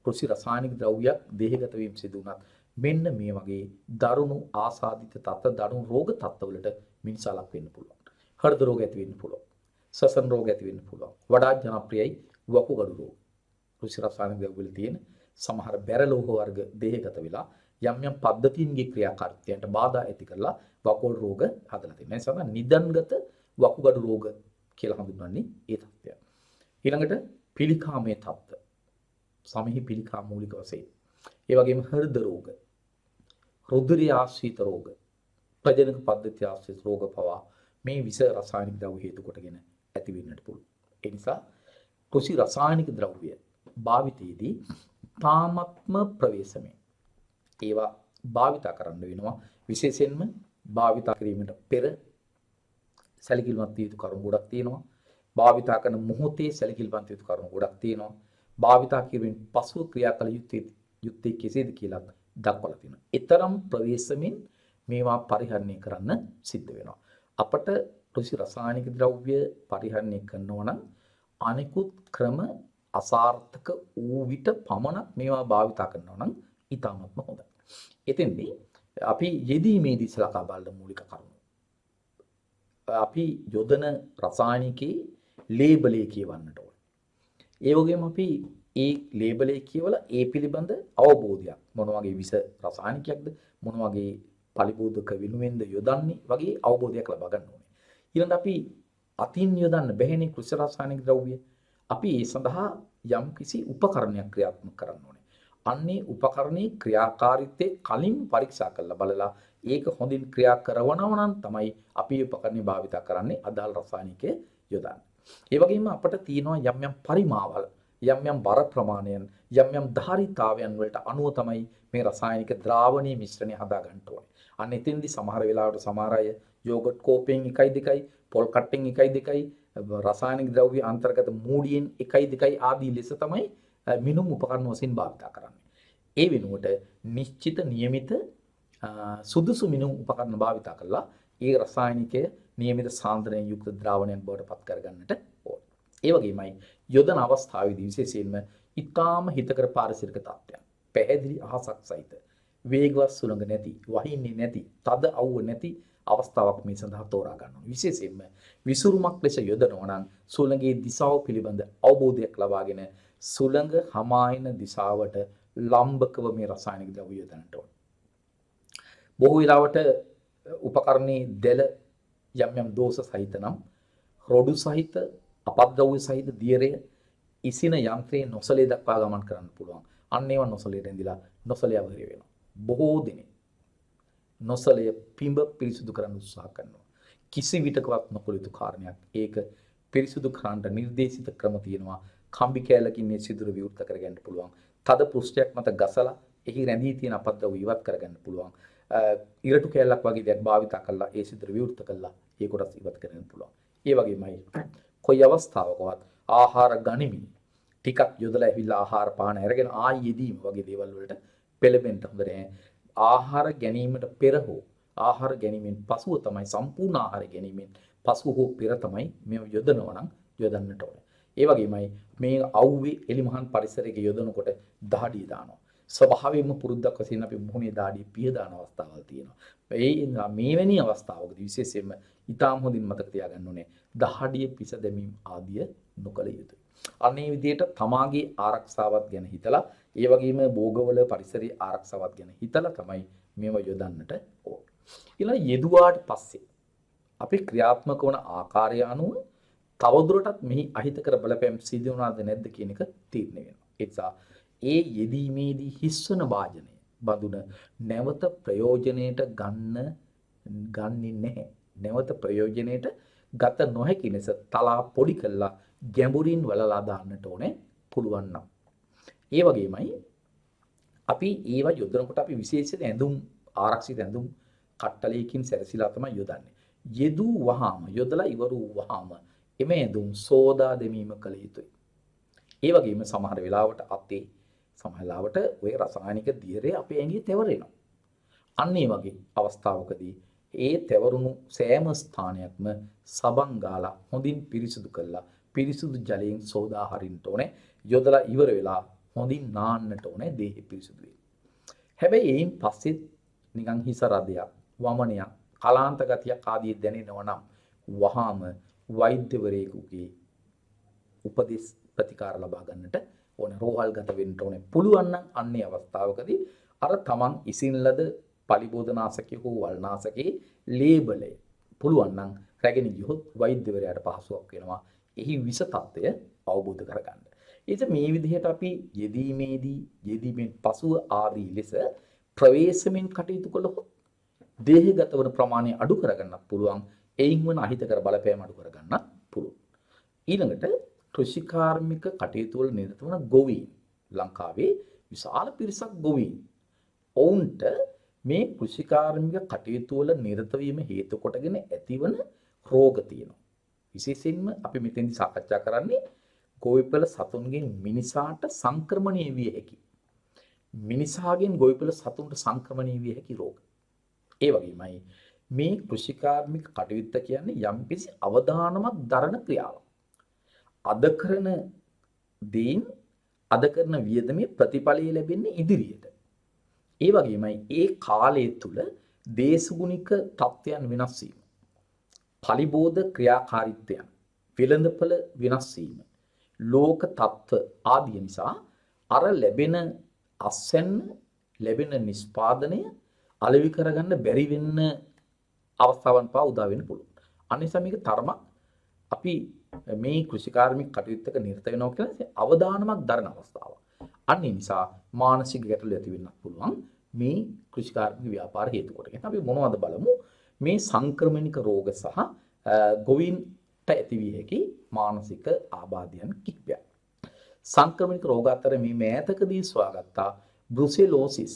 කෘෂි රසායනික ද්‍රව්‍යයක් දෙහගත වීම සිදු වුණත් මෙන්න මේ වගේ දරුණු ආසාදිත තත්ත්ව දරුණු රෝග තත්ත්වවලට මිනිසා ලක් වෙන්න පුළුවන්. හෘද රෝග ඇති වෙන්න පුළුවන්. ශ්වසන රෝග ඇති වෙන්න පුළුවන්. වඩාත් ජනප්‍රියයි වකුගඩු රෝග. කෘෂි රසායනික ද්‍රව්‍ය වල තියෙන සමහර බැරලෝහ වර්ග දෙහගත වෙලා යම් යම් පද්ධතීන්ගේ ක්‍රියාකාරීත්වයට බාධා ඇති කරලා වකුගඩු රෝග හදලා තියෙනවා. ඒ නිසා නිදන්ගත වකුගඩු රෝග කියලා හඳුන්වන්නේ ඒ තත්ත්වය. ඊළඟට පිළිකාමයේ තත්ත්ව. සමහි පිළිකා මූලික වශයෙන්. ඒ වගේම හෘද රෝග, රුධිරය ආශ්‍රිත රෝග, ප්‍රජනක පද්ධතිය ආශ්‍රිත රෝග පවා මේ විස රසායනික ද්‍රව්‍ය හේතු කොටගෙන ඇති වෙන්නට පුළුවන්. ඒ නිසා කෘෂි රසායනික ද්‍රව්‍ය භාවිතයේදී තාමත්ම ප්‍රවේශමෙන් ඒවා භාවිත කරන්න වෙනවා. විශේෂයෙන්ම භාවිත කිරීමට පෙර සැලකිලිමත් විය යුතු කරුණු ගොඩක් තියෙනවා. භාවිත කරන මොහොතේ සැලකිලිමත් විය යුතු කරුණු ගොඩක් තියෙනවා. භාවිත කිරීමෙන් පසුව ක්‍රියා කළ යුත්තේ කෙසේද කියලා දක්වලා තියෙනවා. ඊතරම් ප්‍රවේශමෙන් මේවා පරිහරණය කරන්න සිද්ධ වෙනවා. අපට කෘෂි රසායනික ද්‍රව්‍ය පරිහරණය කරනවා නම් අනිකුත් ක්‍රම අසාර්ථක වූ විට පමණක් මේවා භාවිත කරනවා නම් ඉතාමත්ම හොඳයි. එතෙන්දී අපි යෙදීමේදී සලකා බලන මූලික කරුණු. අපි යොදන රසායනිකයේ ලේබලේ කියවන්නට ඕන. ඒ වගේම අපි ඒ ලේබලේ කියවලා ඒ පිළිබඳ අවබෝධයක් මොන වගේ විස රසායනිකයක්ද මොන වගේ පලිබෝධක වෙනුවෙන්ද යොදන්නේ වගේ අවබෝධයක් ලබා ගන්න ඕනේ. ඊළඟට අපි අතින් යොදන්න බැහැනේ කෘෂි රසායනික ද්‍රව්‍ය. අපි ඒ සඳහා යම් කිසි උපකරණයක් ක්‍රියාත්මක කරන්න ඕනේ. අන්නේ උපකරණයේ ක්‍රියාකාරීත්වය කලින් පරීක්ෂා කරලා බලලා ඒක හොඳින් ක්‍රියා කරනවා නම් තමයි අපි උපකරණේ භාවිත කරන්නේ අදාළ රසායනිකය යොදන්නේ. ඒ වගේම අපිට තියෙනවා යම් යම් පරිමාවල් යම් යම් බර ප්‍රමාණයන් යම් යම් ධාරිතාවයන් වලට අනුව තමයි මේ රසායනික ද්‍රාවණීය මිශ්‍රණය හදා ගන්න ඕනේ. අන්න එතෙන්දී සමහර වෙලාවට සමහර අය යෝගට් කෝපයෙන් 1.2යි පොල් කට්ටෙන් 1.2යි රසායනික ද්‍රව්‍ය අන්තර්ගත මූඩියෙන් 1.2යි ආදී ලෙස තමයි මිනුම් උපකරණ වශයෙන් භාවිත කරන්නේ. ඒ වෙනුවට නිශ්චිත නියමිත සුදුසු මිනුම් උපකරණ භාවිත කරලා ඒ රසායනිකය නියමිත සාන්ද්‍රණයෙන් යුක්ත ද්‍රාවණයක් බවට පත් කරගන්නට ඕන. ඒ වගේමයි යොදන අවස්ථාවේදී විශේෂයෙන්ම ඊටාම හිතකර පාරිසරික තත්ත්වයන් පැහැදිලි අහසක් සහිත වේගවත් සුළඟ නැති වහින්නේ නැති තද අවුව නැති අවස්ථාවක් මේ සඳහා තෝරා ගන්න ඕනේ. විශේෂයෙන්ම විසුරුමක් ලෙස යොදනවා නම් සුළඟේ දිශාව පිළිබඳ අවබෝධයක් ලබාගෙන සුළඟ හමායන දිශාවට ලම්බකව මේ රසායනික ද්‍රව්‍ය යොදන්නට ඕනේ. බොහෝ වෙලාවට උපකරණයේ දැල යම් යම් දෝෂ සහිත නම් රොඩු සහිත අපද්‍රව්‍ය සහිත දියරය ඉසින යන්ත්‍රයේ නොසලේ දක්වා ගමන් කරන්න පුළුවන්. අන්න ඒවා නොසලයට ඇඳිලා නොසලේ අවහිර වෙනවා. බොහෝ දිනේ නොසලය පිඹ පිරිසුදු කරන්න උත්සාහ කරනවා. කිසි විටකවත් නොකළ යුතු කාරණයක්. ඒක පිරිසුදු කරන්න නිර්දේශිත ක්‍රම තියෙනවා. කම්බි කෑල්ලකින් මේ සිදුර විවෘත කරගන්න පුළුවන්. තද පෘෂ්ඨයක් මත ගසලා එහි රැඳී තියෙන අපද්‍රව්‍ය ඉවත් කරගන්න පුළුවන්. ඉරටු කෑල්ලක් වගේ දෙයක් භාවිත කරලා ඒ සිදුර විවෘත කරලා ඒ කොටස් ඉවත් කරගන්න පුළුවන්. ඒ වගේමයි කොයි අවස්ථාවකවත් ආහාර ගනිමින් ටිකක් යොදලා ඇවිල්ලා ආහාර පාන අරගෙන ආයි යෙදීම වගේ දේවල් වලට පෙළඹෙන්න හොඳ නැහැ. ආහාර ගැනීමට පෙර හෝ ආහාර ගැනීමෙන් පසුව තමයි සම්පූර්ණ ආහාර ගැනීමෙන් පසුව හෝ පෙර තමයි මේ යොදනවා නම් යොදන්නට ඕනේ. ඒ වගේමයි මේ අවුවේ එලිමහන් පරිසරයක යොදනකොට දහඩිය දානවා. ස්වභාවයෙන්ම පුරුද්දක් වශයෙන් අපි මුහුණේ දහඩිය පිය දාන අවස්ථාවල් තියෙනවා. මේවැනි අවස්ථාවකදී විශේෂයෙන්ම ඊටාම් හොඳින් මතක තියාගන්න ඕනේ දහඩිය පිස දැමීම ආදිය නොකළ යුතුයි. අනේ විදිහට තමාගේ ආරක්ෂාවත් ගැන හිතලා ඒ වගේම භෝගවල පරිසරයේ ආරක්ෂාවත් ගැන හිතලා තමයි මේව යොදන්නට ඕන. ඊළඟ යෙදුවාට පස්සේ අපි ක්‍රියාත්මක වන ආකාරය අනුව තවදුරටත් මෙහි අහිතකර බලපෑම් සිදු වුණාද නැද්ද කියන එක තීරණය වෙනවා. ඒ නිසා ඒ යෙදීමේදී හිස්වන වාජනය බඳුන නැවත ප්‍රයෝජනයට ගන්නේ නැහැ. නැවත ප්‍රයෝජනයට ගත නොහැකි ලෙස තලා පොඩි කළා ගැඹුරින් වලලා දාන්නට ඕනේ පුළුවන් නම්. ඒ වගේමයි අපි ඒවා යොදනකොට අපි විශේෂයෙන් ඇඳුම් ආරක්ෂිත ඇඳුම් කට්ටලයකින් සැරසිලා තමයි යොදන්නේ. යෙදූ වහාම යොදලා ඉවර වූ වහාම එමෙ ඇඳුම් සෝදා දැමීම කළ යුතුයි. ඒ වගේම සමහර වෙලාවට අතේ සමහර වෙලාවට ওই රසායනික දියරේ අපේ ඇඟේ තෙවරෙනවා. අන්න ඒ වගේ අවස්ථාවකදී ඒ තෙවරුණු සෑම ස්ථානයක්ම සබන් ගාලා හොඳින් පිරිසිදු කරලා පිරිසිදු ජලයෙන් සෝදා හරින්න ඕනේ. යොදලා ඉවර වෙලා හොඳින් නාන්නට ඕනේ දේහය පිරිසිදු වෙයි. හැබැයි එයින් පස්සේ නිකන් හිස රදයක්, වමනයක්, කලාන්ත ගතියක් ආදී දැනෙනවා නම් වහාම වෛද්‍යවරයෙකුගේ උපදෙස් ප්‍රතිකාර ලබා ගන්නට ඕනේ. රෝහල්ගත වෙන්න ඕනේ. පුළුවන් නම් අන්නේ අවස්ථාවකදී අර තමන් ඉසින් ලද පලිබෝධනාශකයේ හෝ වල්නාශකයේ ලේබලය පුළුවන් නම් රැගෙන ගියොත් වෛද්‍යවරයාට පහසුවක් වෙනවා. එහි විස තත්ත්වය අවබෝධ කරගන්න. ඒත් මේ විදිහට අපි යෙදීමෙන් පසුව ආදී ලෙස ප්‍රවේශමෙන් කටයුතු කළොත් දේහගත වන ප්‍රමාණය අඩු කරගන්නත් පුළුවන්. එයින් වන අහිතකර බලපෑම අඩු කරගන්නත් පුළුවන්. ඊළඟට කෘෂිකාර්මික කටයුතු වල නිරත වන ගොවීන් ලංකාවේ විශාල පිරිසක් ගොවීන්. ඔවුන්ට මේ කෘෂිකාර්මික කටයුතු වල නිරත වීම හේතු කොටගෙන ඇතිවන රෝග තියෙනවා. විශේෂයෙන්ම අපි මෙතෙන්දි සාකච්ඡා කරන්නේ ගොවිපළ සතුන්ගෙන් මිනිසාට සංක්‍රමණය විය හැකි. මිනිසාගෙන් ගොවිපළ සතුන්ට සංක්‍රමණය විය හැකි රෝග. ඒ වගේමයි මේ කෘෂිකාර්මික කටයුත්ත කියන්නේ යම්කිසි අවදානමක් දරන ක්‍රියාවක්. අද කරන දේන් අද කරන වියදමේ ප්‍රතිඵලය ලැබෙන්නේ ඉදිරියට. ඒ වගේමයි ඒ කාලය තුල දේශගුණික තත්ත්වයන් වෙනස් වීම, පලිබෝධ ක්‍රියාකාරීත්වයන්, වෙළඳපළ වෙනස් වීම, ලෝක තත්ත්ව ආදී නිසා අර ලැබෙන අස්වැන්න, ලැබෙන නිෂ්පාදනය අලෙවි කරගන්න බැරි වෙන්න අවස්ථාවන් පවා උදා වෙන්න පුළුවන්. අනිසා මේක තරමක් අපි මේ කෘෂිකාර්මික කටයුත්තක නිරත වෙනවා කියන්නේ අවදානමක් දරන අවස්ථාවක්. අන්න ඒ නිසා මානසික ගැටලු ඇති වෙන්නත් පුළුවන් මේ කෘෂිකාර්මික ව්‍යාපාර හේතු කොටගෙන. අපි මොනවද බලමු මේ සංක්‍රමණික රෝග සහ ගොවීන්ට ඇතිවිය හැකි මානසික ආබාධයන් කිහිපයක්. සංක්‍රමණික රෝග අතර මේ මෑතකදී සොයාගත්තා බෘසෙලෝසිස්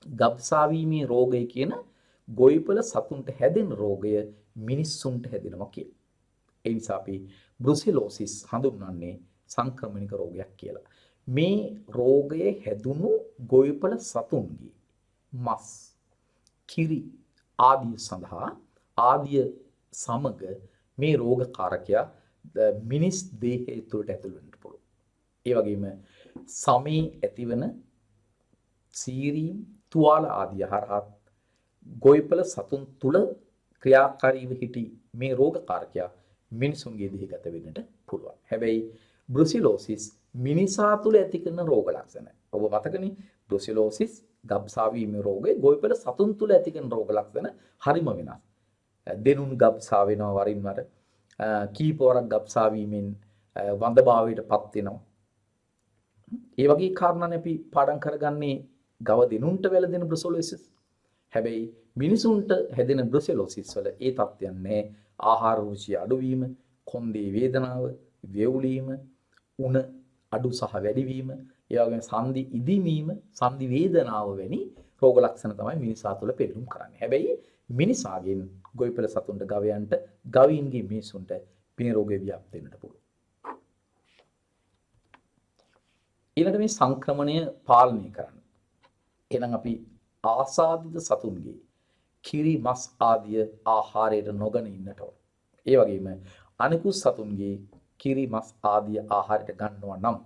ගබ්සාවීමේ රෝගය කියන ගොවිපළ සතුන්ට හැදෙන රෝගය මිනිස්සුන්ට හැදෙනවා කියලා. ඒ නිසා අපි බෘසෙලෝසිස් හඳුන්වන්නේ සංක්‍රමණික රෝගයක් කියලා. මේ රෝගය හැදුණු ගොවිපළ සතුන්ගේ මස්, කිරි ආදිය සඳහා ආදිය සමග මේ රෝගකාරකයා මිනිස් දේහය තුළට ඇතුළු වෙන්න පුළුවන්. ඒ වගේම සමේ ඇතිවන සීරීම්, තුවාල ආදිය හරහා ගොවිපළ සතුන් තුළ ක්‍රියාකාරීව සිටි මේ රෝගකාරකයා මිනිසුන්ගේ දෙහි ගත වෙන්නට පුළුවන්. හැබැයි බෘසෙලෝසිස් මිනිසා තුළ ඇති කරන රෝග ලක්ෂණ. ඔබ මතකනේ බෘසෙලෝසිස් ගබ්සාවීමේ රෝගය ගොවිපළ සතුන් තුළ ඇති කරන රෝග ලක්ෂණ හරිම වෙනස්. දෙනුන් ගබ්සා වෙනවා වරින් වර. කීප වරක් ගබ්සාවීමෙන් වඳභාවයටපත් වෙනවා. ඒ වගේ කාරණානේ අපි පාඩම් කරගන්නේ ගව දෙනුන්ට වැළඳෙන බෘසෙලෝසිස්. හැබැයි මිනිසුන්ට හැදෙන බ්‍රුසෙලොසිස් වල ඒ තත්ත්වයන් නැහැ. ආහාර රුචිය අඩුවීම, කොන්දේ වේදනාව, වේවුලීම, උණ අඩු සහ වැඩිවීම, ඒ වගේම සන්ධි ඉදිමීම, සන්ධි වේදනාව වැනි රෝග ලක්ෂණ තමයි මිනිසා තුළ පෙන්눔 කරන්නේ. හැබැයි මිනිසාගෙන් ගොවිපළ සතුන්ට, ගවයන්ට, ගවයින්ගේ මිනිසුන්ට පින රෝගේ ව්‍යාප්ත වෙන්නට පුළුවන්. ඊළඟට මේ සංක්‍රමණය පාලනය කරන්න. එහෙනම් අපි ආසාදිත සතුන්ගේ කිරි, මස් ආදිය ආහාරයට නොගෙන ඉන්නට ඕන. ඒ වගේම අනිකුත් සතුන්ගේ කිරි, මස් ආදිය ආහාරයට ගන්නවා නම්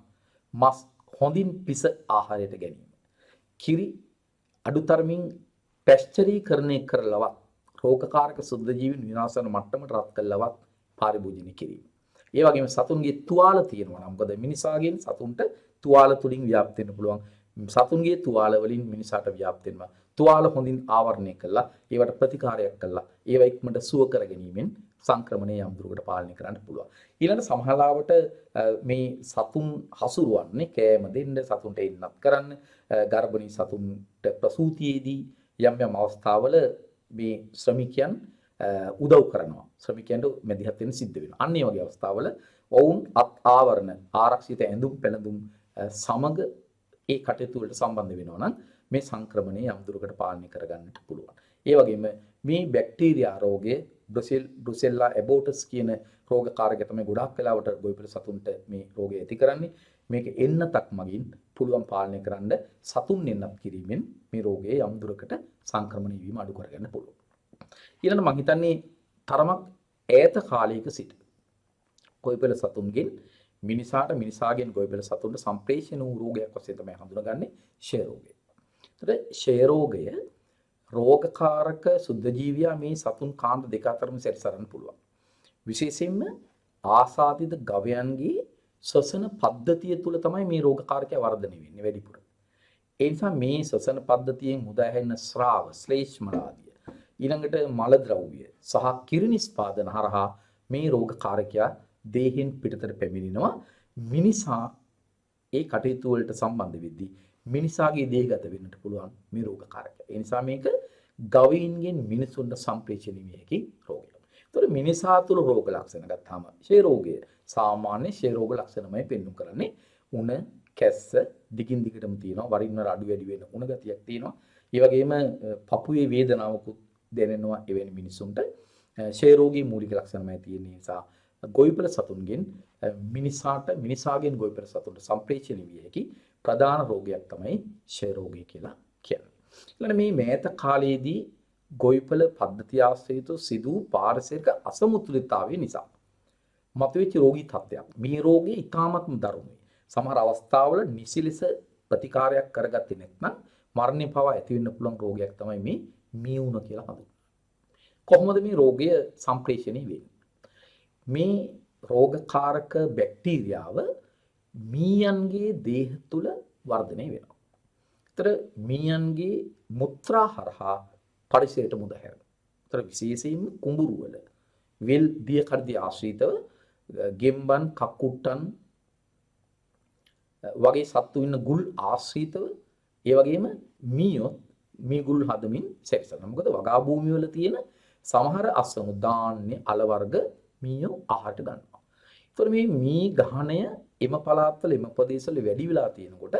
මස් හොඳින් පිස ආහාරයට ගැනීම. කිරි අඩුතරමින් පැස්චරීකරණය කරලවත් රෝගකාරක සුද්ධ ජීවීන් විනාශ වන මට්ටමට රත් කළවත් පරිභෝජනය කිරීම. ඒ වගේම සතුන්ගේ තුවාල තියෙනවා නම්, මොකද මිනිසාගෙන් සතුන්ට තුවාල තුලින් ව්‍යාප්ත වෙන්න පුළුවන්. සතුන්ගේ තුවාල වලින් මිනිසාට ව්‍යාප්ත වෙනවා. තුවාල හොඳින් ආවරණය කළා, ඒවට ප්‍රතිකාරයක් කළා, ඒවා ඉක්මනට සුව කර ගැනීමෙන් සංක්‍රමණය යම් දුරකට පාලනය කරන්න පුළුවන්. ඊළඟ සමහරවට මේ සතුන් හසුරුවන්නේ කෑම දෙන්න, සතුන්ට එන්නත් කරන්න, ගර්භණී සතුන්ට ප්‍රසූතියේදී යම් යම් අවස්ථාවල මේ ශ්‍රමිකයන් උදව් කරනවා. ශ්‍රමිකයන්ට මැදිහත් වෙන්න සිද්ධ වෙනවා. අන්න ඒ වගේ අවස්ථාවල ඔවුන් අත් ආවරණ, ආරක්ෂිත ඇඳුම් පැළඳුම් සමග ඒ කටයුතු වලට සම්බන්ධ වෙනවා නම් මේ සංක්‍රමණය යම් දුරකට පාලනය කරගන්නට පුළුවන්. ඒ වගේම මේ බැක්ටීරියා රෝගය, බ්‍රුසෙල්ලා ඇබෝටස් කියන රෝගකාරකය තමයි ගොඩාක් වෙලාවට ගොවිපළ සතුන්ට මේ රෝගය ඇති කරන්නේ. මේක එන්නතක් මගින් පුළුවන් පාලනය කරන්න සතුන් එන්නත් කිරීමෙන් මේ රෝගයේ යම් දුරකට සංක්‍රමණය වීම අඩු කරගන්න පුළුවන්. ඊළඟට මම හිතන්නේ තරමක් ඈත කාලයක සිට ගොවිපළ සතුන්ගෙන් මිනිසාට, මිනිසාගෙන් ගොවිපළ සතුන්ට සම්ප්‍රේෂණ වූ රෝගයක් වශයෙන් තමයි හඳුනගන්නේ ක්ෂය රෝගය. ඒතර ක්ෂය රෝගය රෝගකාරක සුද්ධ ජීවියා මේ සතුන් කාණ්ඩ දෙක අතරම සැරිසරන්න පුළුවන්. විශේෂයෙන්ම ආසාදිත ගවයන්ගේ ශ්වසන පද්ධතිය තුළ තමයි මේ රෝගකාරකය වර්ධනය වෙන්නේ වැඩිපුර. ඒ නිසා මේ ශ්වසන පද්ධතියෙන් මුදා හැරෙන ස්‍රාව, ශ්ලේෂ්ම ආදිය, ඊළඟට මල ද්‍රව්‍ය සහ කිරි නිෂ්පාදන හරහා මේ රෝගකාරකයා දේහෙන් පිටතට පැමිණෙනවා. මිනිසා ඒ කටයුතු වලට සම්බන්ධ වෙද්දී මිනිසාගේ දේහගත වෙන්නට පුළුවන් මේ රෝගකාරකය. ඒ නිසා මේක ගවයින්ගෙන් මිනිසුන්ට සම්ප්‍රේෂණය විය හැකි රෝගයක්. ඒතර මිනිසා තුළ රෝග ලක්ෂණ ගත්තාම ක්ෂය රෝගය සාමාන්‍ය ක්ෂය රෝග ලක්ෂණමයි පෙන්වු කරන්නේ. උණ, කැස්ස දිගින් දිගටම තියෙනවා. වරින් වර අඩු වැඩි වෙන උණ ගතියක් තියෙනවා. ඒ වගේම පපුවේ වේදනාවකුත් දැනෙනවා එවැනි මිනිසුන්ට. ක්ෂය රෝගී මූලික ලක්ෂණමයි තියෙන නිසා ගොවිපළ සතුන්ගෙන් මිනිසාට, මිනිසාගෙන් ගොවිපළ සතුන්ට සම්ප්‍රේෂණය විය හැකි ප්‍රධාන රෝගයක් තමයි ක්ෂය රෝගය කියලා කියන්නේ. ඊළඟ මේ මෑත කාලයේදී ගොවිපළ පද්ධතිය ආශ්‍රිතව සිදු පාරිසරික අසමතුලිතතාවය නිසා මතුවෙච්ච රෝගී තත්ත්වයක්. මේ රෝගය ඉතාමත්ම දරුණුයි. සමහර අවස්ථාවල නිසි ලෙස ප්‍රතිකාරයක් කරගත්තේ නැත්නම් මරණය පවා ඇති වෙන්න පුළුවන් රෝගයක් තමයි මේ මියුණ කියලා හඳුන්වන්නේ. කොහොමද මේ රෝගය සම්ප්‍රේෂණය වෙන්නේ? මේ රෝගකාරක බැක්ටීරියාව මීයන්ගේ දේහ තුල වර්ධනය වෙනවා. ඒතර මීයන්ගේ මුත්‍රා හරහා පරිසරයට මුද හැරෙනවා. ඒතර විශේෂයෙන්ම කුඹුරු වල වෙල් දිය කඩිය ආශ්‍රිතව ගෙම්බන්, කකුට්ටන් වගේ සත්තු ඉන්න ගුල් ආශ්‍රිතව ඒ වගේම මීයෝ මේ ගුල් හදමින් සැරිසරනවා. මොකද වගා භූමිය වල තියෙන සමහර අස්වනු, ධාන්‍ය, අල වර්ග මීයෝ ආහාරට ගන්නවා. ඒතර මේ මී ගහණය එම පළාත්වල, එම ප්‍රදේශවල වැඩි වෙලා තියෙනකොට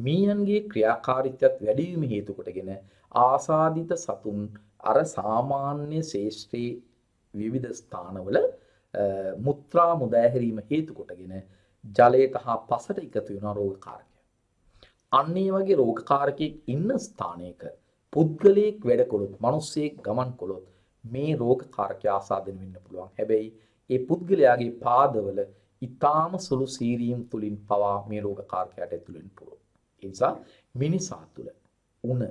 මීයන්ගේ ක්‍රියාකාරීත්වයත් වැඩි වීම හේතු කොටගෙන ආසාදිත සතුන් අර සාමාන්‍ය ශේෂ්ත්‍රයේ විවිධ ස්ථානවල මුත්‍රා මුදා හැරීම හේතු කොටගෙන ජලයට හා පසට එකතු වෙන රෝගකාරකය. අන්න ඒ වගේ රෝගකාරකයෙක් ඉන්න ස්ථානයක පුද්ගලයෙක් වැඩ කළොත්, මිනිස්සෙක් ගමන් කළොත් මේ රෝගකාරකය ආසාදනය වෙන්න පුළුවන්. හැබැයි ඒ පුද්ගලයාගේ පාදවල ඊටාම සුළු සීරීම් තුලින් පවා මේ රෝගකාරකයට ඇතුළු වෙන්න පුළුවන්. ඒ නිසා මිනිසා තුළ උණ,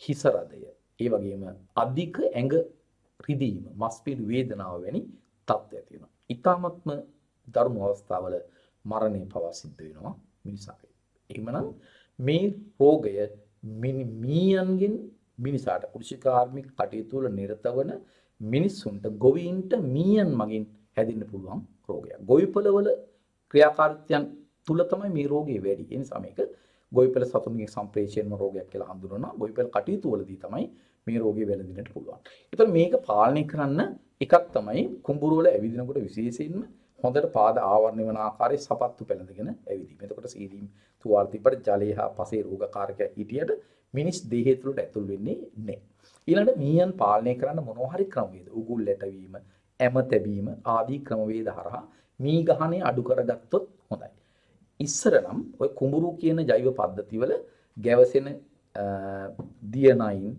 හිස රදය, ඒ වගේම අධික ඇඟ රිදීම, මස්පිඩු වේදනාව වැනි තත්ත්වයක් තියෙනවා. ඊටාමත්ම දරුණු අවස්ථාවල මරණය පවා සිද්ධ වෙනවා මිනිසාගේ. එහෙමනම් මේ රෝගය මීයන්ගෙන් මිනිසාට, කෘෂිකාර්මික කටයුතු වල නිරත වන මිනිසුන්ට, ගොවීන්ට මීයන් මගින් හැදෙන්න පුළුවන් රෝගයක්. ගොවිපළවල ක්‍රියාකාරීත්වයන් තුල තමයි මේ රෝගය වැඩි. ඒ නිසා මේක ගොවිපළ සතුන්ගේ සම්ප්‍රේෂණ රෝගයක් කියලා හඳුන්වනවා. ගොවිපළ කටයුතු වලදී තමයි මේ රෝගේ වැළඳෙන්නට පුළුවන්. ඒතර මේක පාලනය කරන්න එකක් තමයි කුඹුර වල ඇවිදිනකොට විශේෂයෙන්ම හොඳට පාද ආවරණය වන ආකාරයේ සපත්තු පැළඳගෙන ඇවිදීම. එතකොට සීදීම් තුවාල තිබ්බට ජලයේ හා පසේ රෝගකාරකයක් හිටියට මිනිස් දේහය තුළට ඇතුල් වෙන්නේ නැහැ. ඊළඟට මීයන් පාලනය කරන්න මොනවා හරි ක්‍රමවේද උගුල් ලැටවීම, ඇම තැබීම ආදී ක්‍රමවේද හරහා මී ගහණය අඩු කරගත්තොත් හොඳයි. ඉස්සර නම් ඔය කුඹුරු කියන ජෛව පද්ධතිවල ගැවසෙන දියනයින්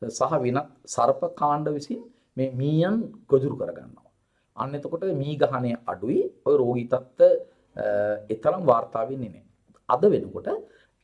සහ වෙනත් සර්ප කාණ්ඩ විසින් මේ මීයන් ගොදුරු කරගන්නවා. අන්න එතකොට මී ගහණය අඩුයි. ඔය රෝගී තත්ත්ව එතරම් වාර්තා වෙන්නේ නැහැ. අද වෙනකොට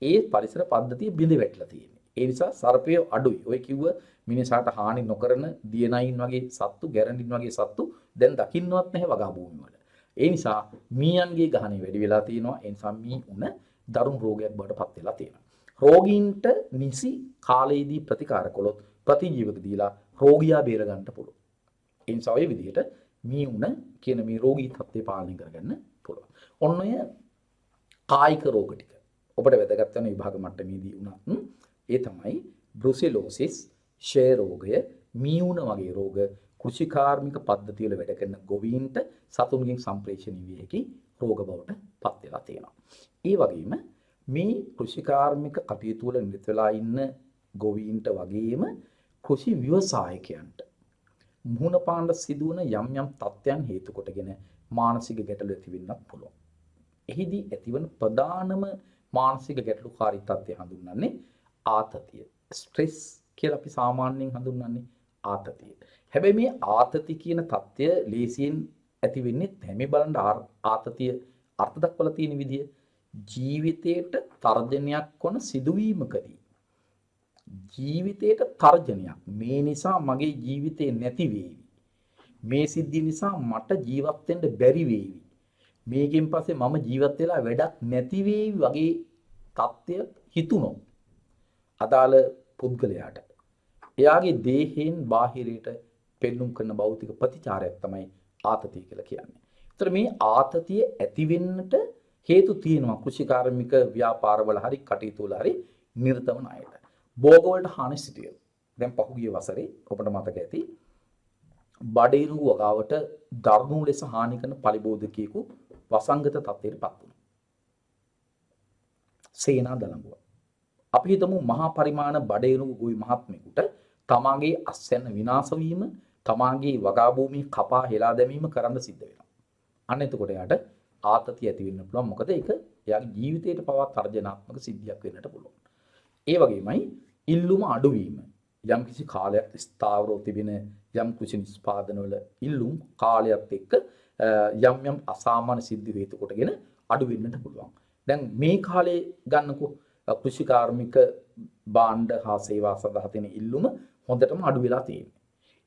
ඒ පරිසර පද්ධතිය බිඳ වැටලා තියෙනවා. ඒ නිසා සර්පය අඩුයි. ඔය කිව්ව මිනිසාට හානි නොකරන දියනයින් වගේ සත්තු, ගැරන්ඩින් වගේ සත්තු දැන් දකින්නවත් නැහැ වගා භූමි වල. ඒ නිසා මීයන්ගේ ගහණය වැඩි වෙලා තියෙනවා. ඒ නිසා මී උණ දරුණු රෝගයක් බවට පත් වෙලා තියෙනවා. රෝගීන්ට නිසි කාලයේදී ප්‍රතිකාර කළොත් ප්‍රතිජීවක දීලා රෝගියා බේර ගන්න පුළුවන්. ඒ නිසා ඔය විදිහට මී උණ කියන මේ රෝගී තත්ත්වය පාලනය කරගන්න පුළුවන්. ඔන්න ඔය කායික රෝග ටික ඔබට වැදගත් වෙන විභාග මට්ටමේදී උනත් ඒ තමයි බ්‍රුසෙලෝසිස්, ෂය රෝගය, මී උණ වගේ රෝග කෘෂිකාර්මික පද්ධතිය වල වැඩ කරන ගොවීන්ට සතුන්ගෙන් සම්ප්‍රේෂණය විය හැකි රෝග බවට පත් වෙලා තියෙනවා. ඒ වගේම මේ කෘෂිකාර්මික කටයුතු වල නිරත වෙලා ඉන්න ගොවීන්ට වගේම කෘෂි ව්‍යවසායකයන්ට මුහුණ පාන්න සිදුවන යම් යම් තත්ත්වයන් හේතු කොටගෙන මානසික ගැටලු ඇති වෙන්නත් පුළුවන්. එහිදී ඇතිවන ප්‍රධානම මානසික ගැටලුකාරී තත්ත්වය හඳුන්වන්නේ ආතතිය. ස්ට්‍රෙස් කියලා අපි සාමාන්‍යයෙන් හඳුන්වන්නේ ආතතිය. හැබැයි මේ ආතති කියන தත්ත්වය ලේසියෙන් ඇති වෙන්නේ නැහැ. මේ බලන්න ආතතිය අර්ථ දක්වලා තියෙන විදිය ජීවිතයට තර්ජනයක් වන සිදුවීමකදී ජීවිතයට තර්ජනයක් මේ නිසා මගේ ජීවිතේ නැති වේවි. මේ සිද්ධිය නිසා මට ජීවත් වෙන්න බැරි වේවි. මේකෙන් පස්සේ මම ජීවත් වෙලා වැඩක් නැති වේවි වගේ தත්ත්වය හිතුනොත් අදාළ පුද්ගලයාට එයාගේ දේහයෙන් බාහිරයට පෙන්눔 කරන භෞතික ප්‍රතිචාරයක් තමයි ආතතිය කියලා කියන්නේ. ඒතර මේ ආතතිය ඇති වෙන්නට හේතු තියෙනවා කෘෂිකාර්මික ව්‍යාපාරවල හරි කටයුතු වල හරි නිරත වන අයට. භෝග වලට හානි සිදුවේ. දැන් පහුගිය වසරේ ඔබට මතක ඇති බඩේරු වගාවට දරුණු ලෙස හානි කරන පලිබෝධකයෙකු වසංගත තත්ත්වයට පත් වුණා. සේනා දළඹුව. අපි හිතමු මහා පරිමාණ බඩේරු ගොවි මහත්මයෙකුට තමාගේ අස්වැන්න විනාශ වීම, තමාගේ වගා භූමිය කපා හෙලා දැමීම කරන්න සිද්ධ වෙනවා. අන්න එතකොට එයාට ආතතිය ඇති වෙන්න පුළුවන්. මොකද ඒක එයාගේ ජීවිතයට පවා තර්ජනාත්මක සිද්ධියක් වෙන්නට පුළුවන්. ඒ වගේමයි ඉල්ලුම අඩුවීම. යම් කිසි කාලයක් ස්ථාවරව තිබෙන යම් කෘෂි නිෂ්පාදනවල ඉල්ලුම් කාලයත් එක්ක යම් යම් අසාමාන්‍ය සිද්ධි හේතු කොටගෙන අඩු වෙන්නට පුළුවන්. දැන් මේ කාලේ ගන්නකො කෘෂිකාර්මික භාණ්ඩ හා සේවා සඳහා තියෙන ඉල්ලුම හොඳටම අඩු වෙලා තියෙනවා.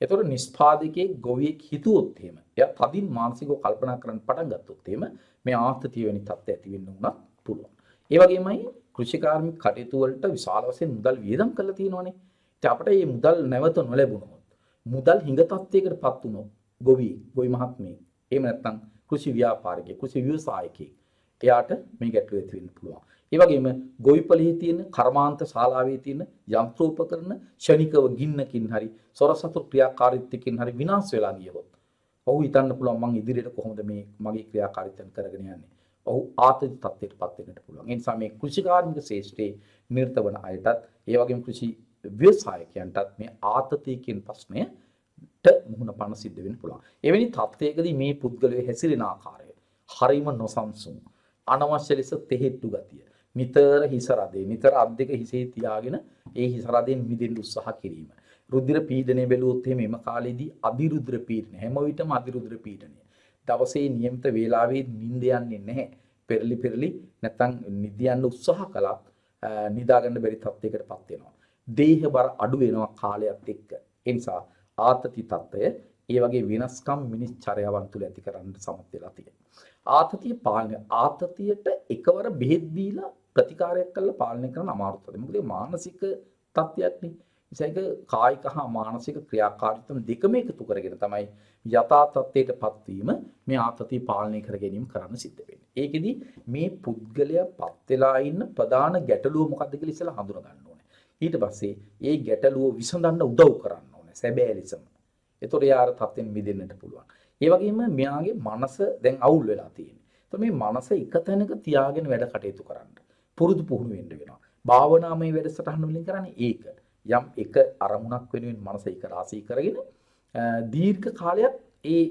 ඒතකොට නිෂ්පාදකයෙක් ගොවියෙක් හිතුවොත් එහෙම එයා තදින් මානසිකව කල්පනා කරන්න පටන් ගත්තොත් එහෙම මේ ආතතිය වෙනි තත්ත්වය ඇති වෙන්න උනත් පුළුවන්. ඒ වගේමයි කෘෂිකාර්මික කටයුතු වලට විශාල වශයෙන් මුදල් වියදම් කරලා තියෙනවානේ. ඉතින් අපිට මේ මුදල් නැවත නොලැබුණොත් මුදල් හිඟ තත්ත්වයකටපත් වුණොත් ගොවි මහත්මිය එහෙම නැත්නම් කෘෂි ව්‍යාපාරිකයෙක් කෘෂි ව්‍යවසායකයෙක් එයාට මේ ගැටලුව ඇති වෙන්න පුළුවන්. ඒ වගේම ගොවිපළෙහි තියෙන කර්මාන්ත ශාලාවේ තියෙන යන්ත්‍රෝපකරණ ක්ෂණිකව ගින්නකින් හරි සොරසතු ක්‍රියාකාරීත්වයකින් හරි විනාශ වෙලා ගියොත් ඔහු හිතන්න පුළුවන් මං ඉදිරියට කොහොමද මේ මගේ ක්‍රියාකාරීත්වයන් කරගෙන යන්නේ. ඔහු ආතති තත්ත්වයටපත් වෙන්නට පුළුවන්. ඒ නිසා මේ කෘෂිකාර්මික ශේෂ්ත්‍රයේ නිරත වන අයටත් ඒ වගේම කෘෂි ව්‍යවසායකයන්ටත් මේ ආතතිය කියන ප්‍රශ්නයට මුහුණ පාන්න සිද්ධ වෙන්න පුළුවන්. එවැනි තත්ත්වයකදී මේ පුද්ගලයා හැසිරෙන ආකාරය හරිම නොසන්සුන්, අනවශ්‍ය ලෙස තෙහෙට්ටු ගතිය, නිතර හිස රදේ, නිතර අත් දෙක හිසේ තියාගෙන ඒ හිස රදෙන් මිදෙන්න උත්සාහ කිරීම. රුධිර පීඩනය බැලුවොත් එහෙම එම කාලේදී අධිරුධිර පීඩනය, හැම විටම අධිරුධිර පීඩනය. දවසේ නියමිත වේලාවේ නිින්ද යන්නේ නැහැ. පෙරලි නැත්නම් නිදියන්න උත්සාහ කළත් නිදා ගන්න බැරි තත්යකටපත් වෙනවා. දේහ බර අඩු වෙනවා කාලයත් එක්ක. ඒ නිසා ආතති තත්ත්වය ඒ වගේ වෙනස්කම් මිනිස් චර්යාවන් තුළ ඇති කරන්න සමත් වෙලා තියෙනවා. ආතතිය පාලනය ආතතියට එකවර බෙහෙත් දීලා ප්‍රතිකාරයක් කරලා පාලනය කරන්න අමාරුයි. මොකද මානසික තත්ත්වයක් නේ. ඒක කායික හා මානසික ක්‍රියාකාරීත්වම් දෙකම එකතු කරගෙන තමයි යථා තත්ත්වයටපත් වීම මේ ආතතිය පාලනය කර ගැනීම කරන්න සිද්ධ වෙන්නේ. ඒකෙදි මේ පුද්ගලයා පත් වෙලා ඉන්න ප්‍රධාන ගැටලුව මොකක්ද කියලා ඉස්සෙල්ලා හඳුනා ගන්න ඕනේ. ඊට පස්සේ ඒ ගැටලුව විසඳන්න උදව් කරන්න ඕනේ සැබෑ ලෙසම. එතකොට යාර තත්ත්වෙන් මිදෙන්නට පුළුවන්. ඒ වගේම මෙයාගේ මනස දැන් අවුල් වෙලා තියෙනවා. එතකොට මේ මනස එක තැනක තියාගෙන වැඩ කටයුතු කරන්න පුරුදු පුහුණු වෙන්න වෙනවා. භාවනාමය වැඩසටහන වලින් කරන්නේ ඒක. යම් එක අරමුණක් වෙනුවෙන් මනස එක රාශී කරගෙන දීර්ඝ කාලයක් ඒ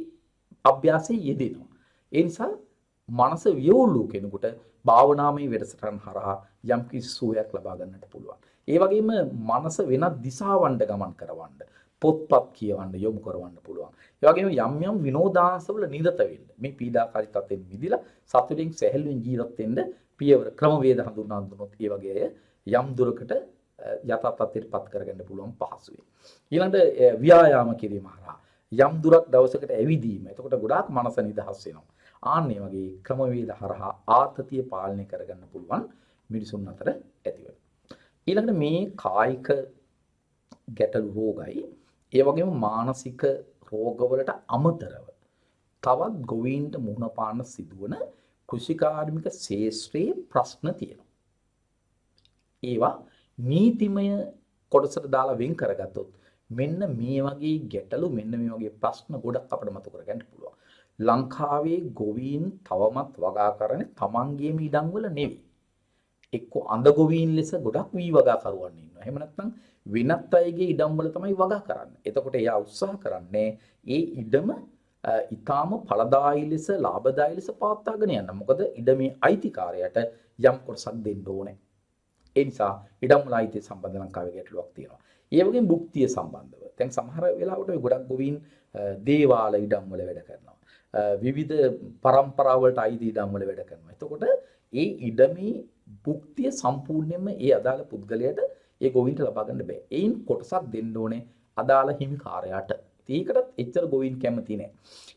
අභ්‍යාසයේ යෙදෙනවා. ඒ නිසා මනස වියෝලු කෙනෙකුට භාවනාමය වැඩසටහන් හරහා යම් කිසි සුවයක් ලබා ගන්නට පුළුවන්. ඒ වගේම මනස වෙනත් දිශාවන්ට ගමන් කරවන්න, පොත්පත් කියවන්න යොමු කරවන්න පුළුවන්. ඒ වගේම යම් යම් විනෝදාංශවල නිරත වෙන්න. මේ පීඩාකාරී තත්ත්වෙන් මිදලා සතුටින් සැහැල්ලුවෙන් ජීවත් වෙන්න පියවර ක්‍රමවේද හඳුන්වා දුන්නොත් ඒ වගේ අය යම් දුරකට යථා තත්ත්වයට පත් කරගන්න පුළුවන් පහසුවෙන්. ඊළඟට ව්‍යායාම කිරීම හරහා යම් දුරක් දවසකට ඇවිදීම. එතකොට ගොඩාක් මනස නිදහස් වෙනවා. ආන්නේ වගේ ක්‍රමවේද හරහා ආතතිය පාලනය කරගන්න පුළුවන් මිනිසුන් අතර ඇති වෙනවා. ඊළඟට මේ කායික ගැටලු රෝගයි ඒ වගේම මානසික රෝගවලට අමතරව තවත් ගොවීන්ට මුහුණ පාන්න සිදුවන කෘෂිකාර්මික ශේෂ්ත්‍රයේ ප්‍රශ්න තියෙනවා. ඒවා නීතිමය කොටසට දාලා වෙන් කරගත්තොත් මෙන්න මේ වගේ ගැටලු මෙන්න මේ වගේ ප්‍රශ්න ගොඩක් අපිට මතු කරගන්න පුළුවන්. ලංකාවේ ගොවීන් තවමත් වගා කරන්නේ තමන්ගේම ඉඩම් වල නෙවෙයි. එක්ක අඳ ගොවීන් ලෙස ගොඩක් වී වගා කරුවන් ඉන්නවා. එහෙම නැත්නම් වෙනත් අයගේ ඉඩම් වල තමයි වගා කරන්නේ. එතකොට එයා උත්සාහ කරන්නේ ඒ ඉඩම ඊටාම ඵලදායී ලෙස ලාභදායී ලෙස පවත්වාගෙන යන්න. මොකද ඉඩමේ අයිතිකාරයට යම් කොටසක් දෙන්න ඕනේ. ඒ නිසා ඉඩම් වල අයිතිය සම්බන්ධ ලංකාවේ ගැටලුවක් තියෙනවා. ඒ වගේම භුක්තිය සම්බන්ධව. දැන් සමහර වෙලාවට ඔය ගොඩක් ගොවීන් දේවාල ඉඩම් වල වැඩ කරනවා. විවිධ પરම්පරා වලට අයිති ඉඩම් වල වැඩ කරනවා. එතකොට ඒ ඉඩමේ භුක්තිය සම්පූර්ණයෙන්ම ඒ අදාළ පුද්ගලයාට ඒ ගොවීන්ට ලබා ගන්න බෑ. ඒයින් කොටසක් දෙන්න ඕනේ අදාළ හිමිකාරයාට. ඒකටත් එච්චර ගොවීන් කැමති නෑ.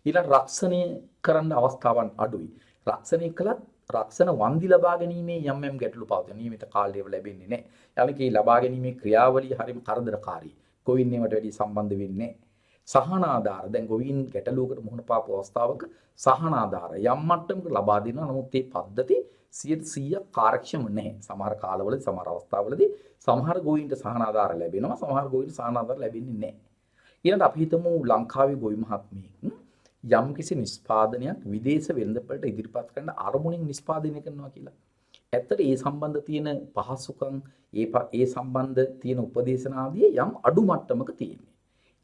ඊළඟ රක්ෂණය කරන්න අවස්ථාවන් අඩුයි. රක්ෂණය කළත් රක්ෂණ වන්දි ලබා ගැනීමේ යම් යම් ගැටලු පවතින නියමිත කාලයව ලැබෙන්නේ නැහැ. යමකී ලබා ගැනීමේ ක්‍රියාවලිය හරිම කරදරකාරී. ගොවීන් ඒවට වැඩි සම්බන්ධ වෙන්නේ නැහැ. සහනාධාර දැන් ගොවීන් ගැටලුවකට මුහුණ පාපු අවස්ථාවක සහනාධාර යම් මට්ටමකට ලබා දෙනවා. නමුත් මේ පද්ධති 100% කාර්යක්ෂම නැහැ. සමහර කාලවලදී සමහර අවස්ථාවලදී සමහර ගොවීන්ට සහනාධාර ලැබෙනවා. සමහර ගොවීන්ට සහනාධාර ලැබෙන්නේ නැහැ. ඊළඟට අපි හිතමු ලංකාවේ ගොවි මහත්මියෙක් යම් කිසි නිෂ්පාදනයක් විදේශ වෙළඳපළට ඉදිරිපත් කරන්න අරමුණින් නිෂ්පාදනය කරනවා කියලා. ඇත්තට ඒ සම්බන්ධ තියෙන පහසුකම් ඒ සම්බන්ධ තියෙන උපදේශන ආදී යම් අඩු මට්ටමක තියෙනවා.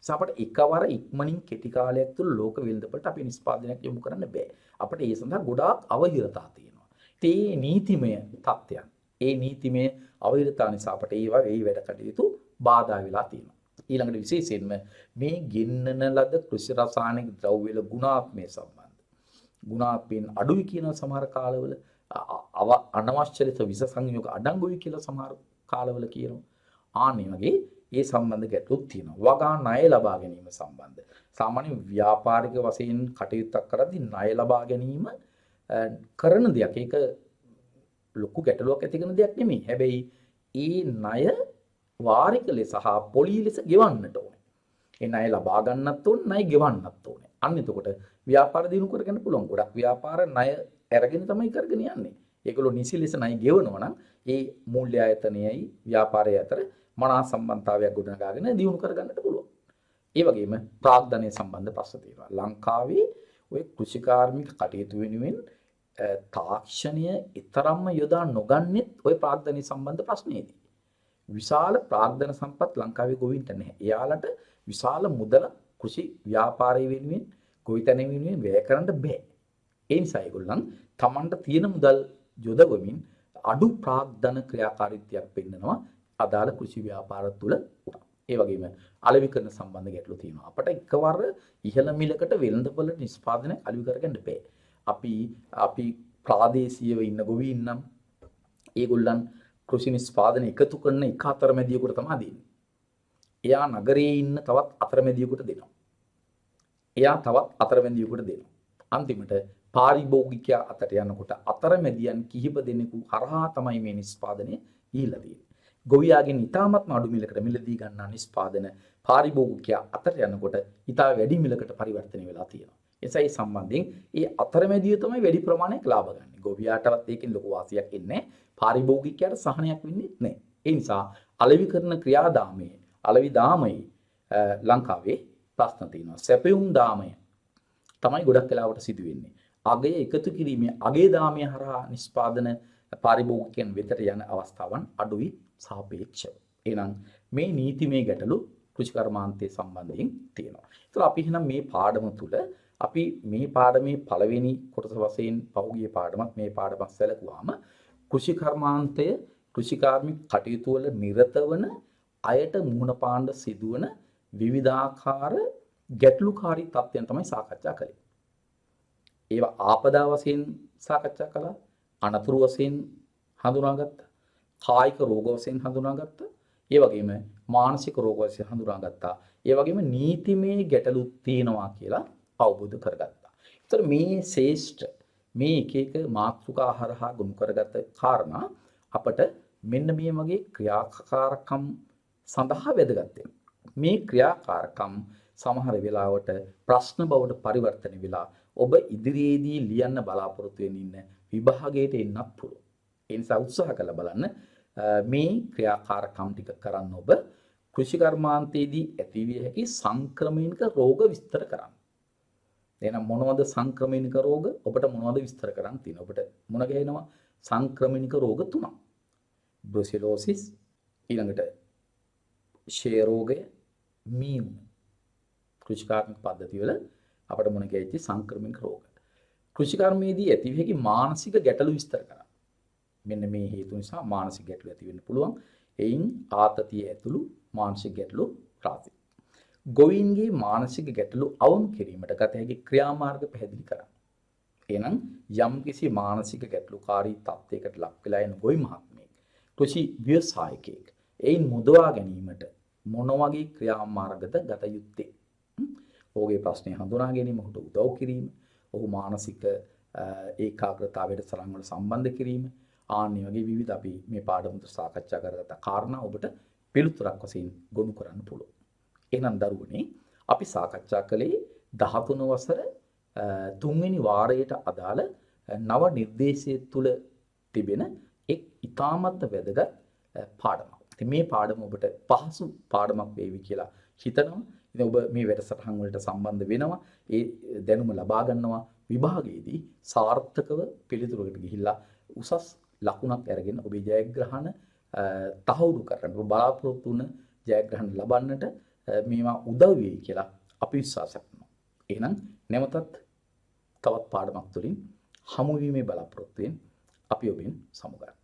ඒ අපට එකවර ඉක්මනින් කෙටි කාලයක් තුළ ලෝක වෙළඳපළට අපි නිෂ්පාදනයක් යොමු කරන්න බෑ. අපිට ඒ සඳහා ගොඩාක් අවහිරතා තියෙනවා. ඒ නීතිමය තත්ත්වයන්. ඒ නීතිමය අවහිරතා නිසා අපට ඒ වැඩ කටයුතු බාධා වෙලා තියෙනවා. ඊළඟට විශේෂයෙන්ම මේ ගෙන්නන ලද කෘෂි රසායනික ද්‍රව්‍ය වල ගුණාත්මය සම්බන්ධ. ගුණාත්මයෙන් අඩුයි කියන සමහර කාලවල අනවශ්‍ය ලෙස විස සංයෝග අඩංගුයි කියලා සමහර කාලවල කියනවා. ආන්නේ වගේ ඒ සම්බන්ධ ගැටලුත් තියෙනවා. වගා ණය ලබා ගැනීම සම්බන්ධ. සාමාන්‍ය ව්‍යාපාරික වශයෙන් කටයුත්තක් කරද්දී ණය ලබා ගැනීම කරන දෙයක්. ඒක ලොකු ගැටලුවක් ඇති කරන දෙයක් නෙමෙයි. හැබැයි ඒ ණය වාරික ලෙස හා පොලී ලෙස ගෙවන්නට ඕනේ. ඒ ණය ලබා ගන්නත් ඕනේ, ණය ගෙවන්නත් ඕනේ. අන්න එතකොට ව්‍යාපාර දිනු කරගන්න පුළුවන්. ගොඩක් ව්‍යාපාර ණය අරගෙන තමයි කරගෙන යන්නේ. ඒගොල්ලෝ නිසි ලෙස ණය ගෙවනවා නම් ඒ මූල්‍ය ආයතනයයි ව්‍යාපාරය අතර මනා සම්බන්ධතාවයක් ගොඩනගාගෙන දිනු කරගන්නට පුළුවන්. ඒ වගේම ප්‍රාග්ධනය සම්බන්ධ ප්‍රශ්න තියෙනවා. ලංකාවේ ඔය කෘෂිකාර්මික කටයුතු වෙනුවෙන් තාක්ෂණය ඊතරම්ම යොදා නොගන්නෙත් ඔය ප්‍රාග්ධනය සම්බන්ධ ප්‍රශ්නේදී. විශාල ප්‍රාග්ධන සම්පත් ලංකාවේ ගොවීන්ට නැහැ. එයාලට විශාල මුදල කෘෂි ව්‍යාපාරය වෙනුවෙන් ගොවිතැන වෙනුවෙන් වැය කරන්න බෑ. ඒ නිසා ඒගොල්ලන් තමන්ට තියෙන මුදල් යොදවමින් අඩු ප්‍රාග්ධන ක්‍රියාකාරීත්වයක් පෙන්නනවා අදාළ කෘෂි ව්‍යාපාර තුළ උනා. ඒ වගේම අලෙවිකරණ සම්බන්ධ ගැටලු තියෙනවා. අපිට එකවර ඉහළ මිලකට වෙළඳපොළ නිෂ්පාදනය අලෙවි කරගන්න බෑ. අපි ප්‍රාදේශීයව ඉන්න ගොවීන් නම් ඒගොල්ලන් කෘෂි නිෂ්පාදන එකතු කරන එක අතරමැදියෙකුට තමයි දෙන්නේ. එයා නගරයේ ඉන්න තවත් අතරමැදියෙකුට දෙනවා. එයා තවත් අතරමැදියෙකුට දෙනවා. අන්තිමට පාරිභෝගිකයා අතට යනකොට අතරමැදියන් කිහිප දෙනෙකු හරහා තමයි මේ නිෂ්පාදනය ගිහිල්ලා තියෙන්නේ. ගොවියාගෙන් ඉතාමත්ම අඩු මිලකට මිලදී ගන්නා නිෂ්පාදන පාරිභෝගිකයා අතට යනකොට ඉතා වැඩි මිලකට පරිවර්තනය වෙලා තියෙනවා. එසයි සම්බන්ධයෙන් ඒ අතරමැදිය තමයි වැඩි ප්‍රමාණයක් ලාභ ගන්න. ගොවියාටවත් ඒකෙන් ලොකු වාසියක් එන්නේ නැහැ. පාරිභෝගිකයාට සහනයක් වෙන්නේ නැහැ. ඒ නිසා අලෙවි කරන ක්‍රියාදාමයේ අලෙවි දාමයේ ලංකාවේ ප්‍රශ්න තියෙනවා. සැපයුම් දාමය තමයි ගොඩක් වෙලාවට සිදු වෙන්නේ. අගය එකතු කිරීමේ අගේ දාමය හරහා නිෂ්පාදන පාරිභෝගිකයන් වෙතට යන අවස්ථාවන් අඩුයි සාපේක්ෂව. එහෙනම් මේ නීතිමය ගැටලු කෘෂිකර්මාන්තයේ සම්බන්ධයෙන් තියෙනවා. ඒතර අපි එහෙනම් මේ පාඩම තුල අපි මේ පාඩමේ පළවෙනි කොටස වශයෙන් පහුගිය පාඩමත් මේ පාඩමත් සැලකුවාම කෘෂිකර්මාන්තය කෘෂිකාර්මික කටයුතු වල නිරත වන අයට මුහුණ පාන්න සිදුවන විවිධාකාර ගැටලුකාරී තත්ත්වයන් තමයි සාකච්ඡා කළේ. ඒවා ආපදා වශයෙන් සාකච්ඡා කළා, අනතුරු වශයෙන් හඳුනාගත්තා, කායික රෝග වශයෙන් හඳුනාගත්තා, ඒ වගේම මානසික රෝග වශයෙන් හඳුනාගත්තා. ඒ වගේම නීතිමය ගැටලු තියෙනවා කියලා අවබෝධ කරගත්තා. ඒතර මේ ශේෂ්ඨ මේ එක එක මාතෘකා හරහා ගොනු කරගත්ත කාරණා අපට මෙන්න මේ වගේ ක්‍රියාකාරකම් සඳහා වැදගත් වෙනවා. මේ ක්‍රියාකාරකම් සමහර වෙලාවට ප්‍රශ්න බවට පරිවර්තන වෙලා ඔබ ඉදිරියේදී ලියන්න බලාපොරොත්තු වෙමින් ඉන්න විභාගයට එන්නත් පුළුවන්. ඒ නිසා උත්සාහ කළ බලන්න මේ ක්‍රියාකාරකම් ටික කරන්න ඔබ කෘෂිකර්මාන්තයේදී ඇතිවිය හැකි සංක්‍රමණික රෝග විස්තර කරන්න. එහෙනම් මොනවද සංක්‍රමණික රෝග? ඔබට මොනවද විස්තර කරන්න තියෙන්නේ? ඔබට මුණ ගැහෙනවා සංක්‍රමණික රෝග තුනක්. බ්‍රුසෙලෝසිස්, ඊළඟට ෂේ රෝගය, මීම. කෘෂිකාර්මික පද්ධතිවල අපට මුණ ගැහිච්ච සංක්‍රමණික රෝග. කෘෂිකර්මයේදී ඇතිවිය හැකි මානසික ගැටලු විස්තර කරන්න. මෙන්න මේ හේතු නිසා මානසික ගැටලු ඇති වෙන්න පුළුවන්. එයින් ආතතිය ඇතුළු මානසික ගැටලු රාශිය. ගොවීන්ගේ මානසික ගැටලු අවම කිරීමට ගත හැකි ක්‍රියාමාර්ග පැහැදිලි කරන්න. එහෙනම් යම්කිසි මානසික ගැටලුකාරී තත්යකට ලක් වෙලා යන ගොවි මහත්මයෙක් කෘෂි ව්‍යවසායකයෙක් එයින් මුදවා ගැනීමට මොන වගේ ක්‍රියාමාර්ගද ගත යුත්තේ? ඔහුගේ ප්‍රශ්නය හඳුනා ගැනීම, ඔහුට උදව් කිරීම, ඔහු මානසික ඒකාග්‍රතාවයට සලං වල සම්බන්ධ කිරීම, ආන්නේ වගේ විවිධ අපි මේ පාඩම තුළ සාකච්ඡා කරගත්ත කාරණා ඔබට පිළිතුරක් වශයෙන් ගොනු කරන්න පුළුවන්. එහෙනම් දරුවනේ අපි සාකච්ඡා කළේ 13 වසර 3 වෙනි වාරයට අදාළ නව නිර්දේශය තුල තිබෙන එක් ඉතාමත් වැදගත් පාඩමක්. ඉතින් මේ පාඩම ඔබට පහසු පාඩමක් වේවි කියලා හිතනවා. ඉතින් ඔබ මේ වැඩසටහන් වලට සම්බන්ධ වෙනවා, ඒ දැනුම ලබා ගන්නවා, විභාගයේදී සාර්ථකව පිළිතුරකට ගිහිල්ලා උසස් ලකුණක් අරගෙන ඔබේ ජයග්‍රහණ තහවුරු කරගන්න, ඔබ බලාපොරොත්තු වුණ ජයග්‍රහණ ලබන්නට මේවා උදව් වෙයි කියලා අපි විශ්වාස කරනවා. එහෙනම් නැවතත් තවත් පාඩමක් තුළින් හමු වීමේ බලාපොරොත්තුවෙන් අපි ඔබෙන් සමුගන්නවා.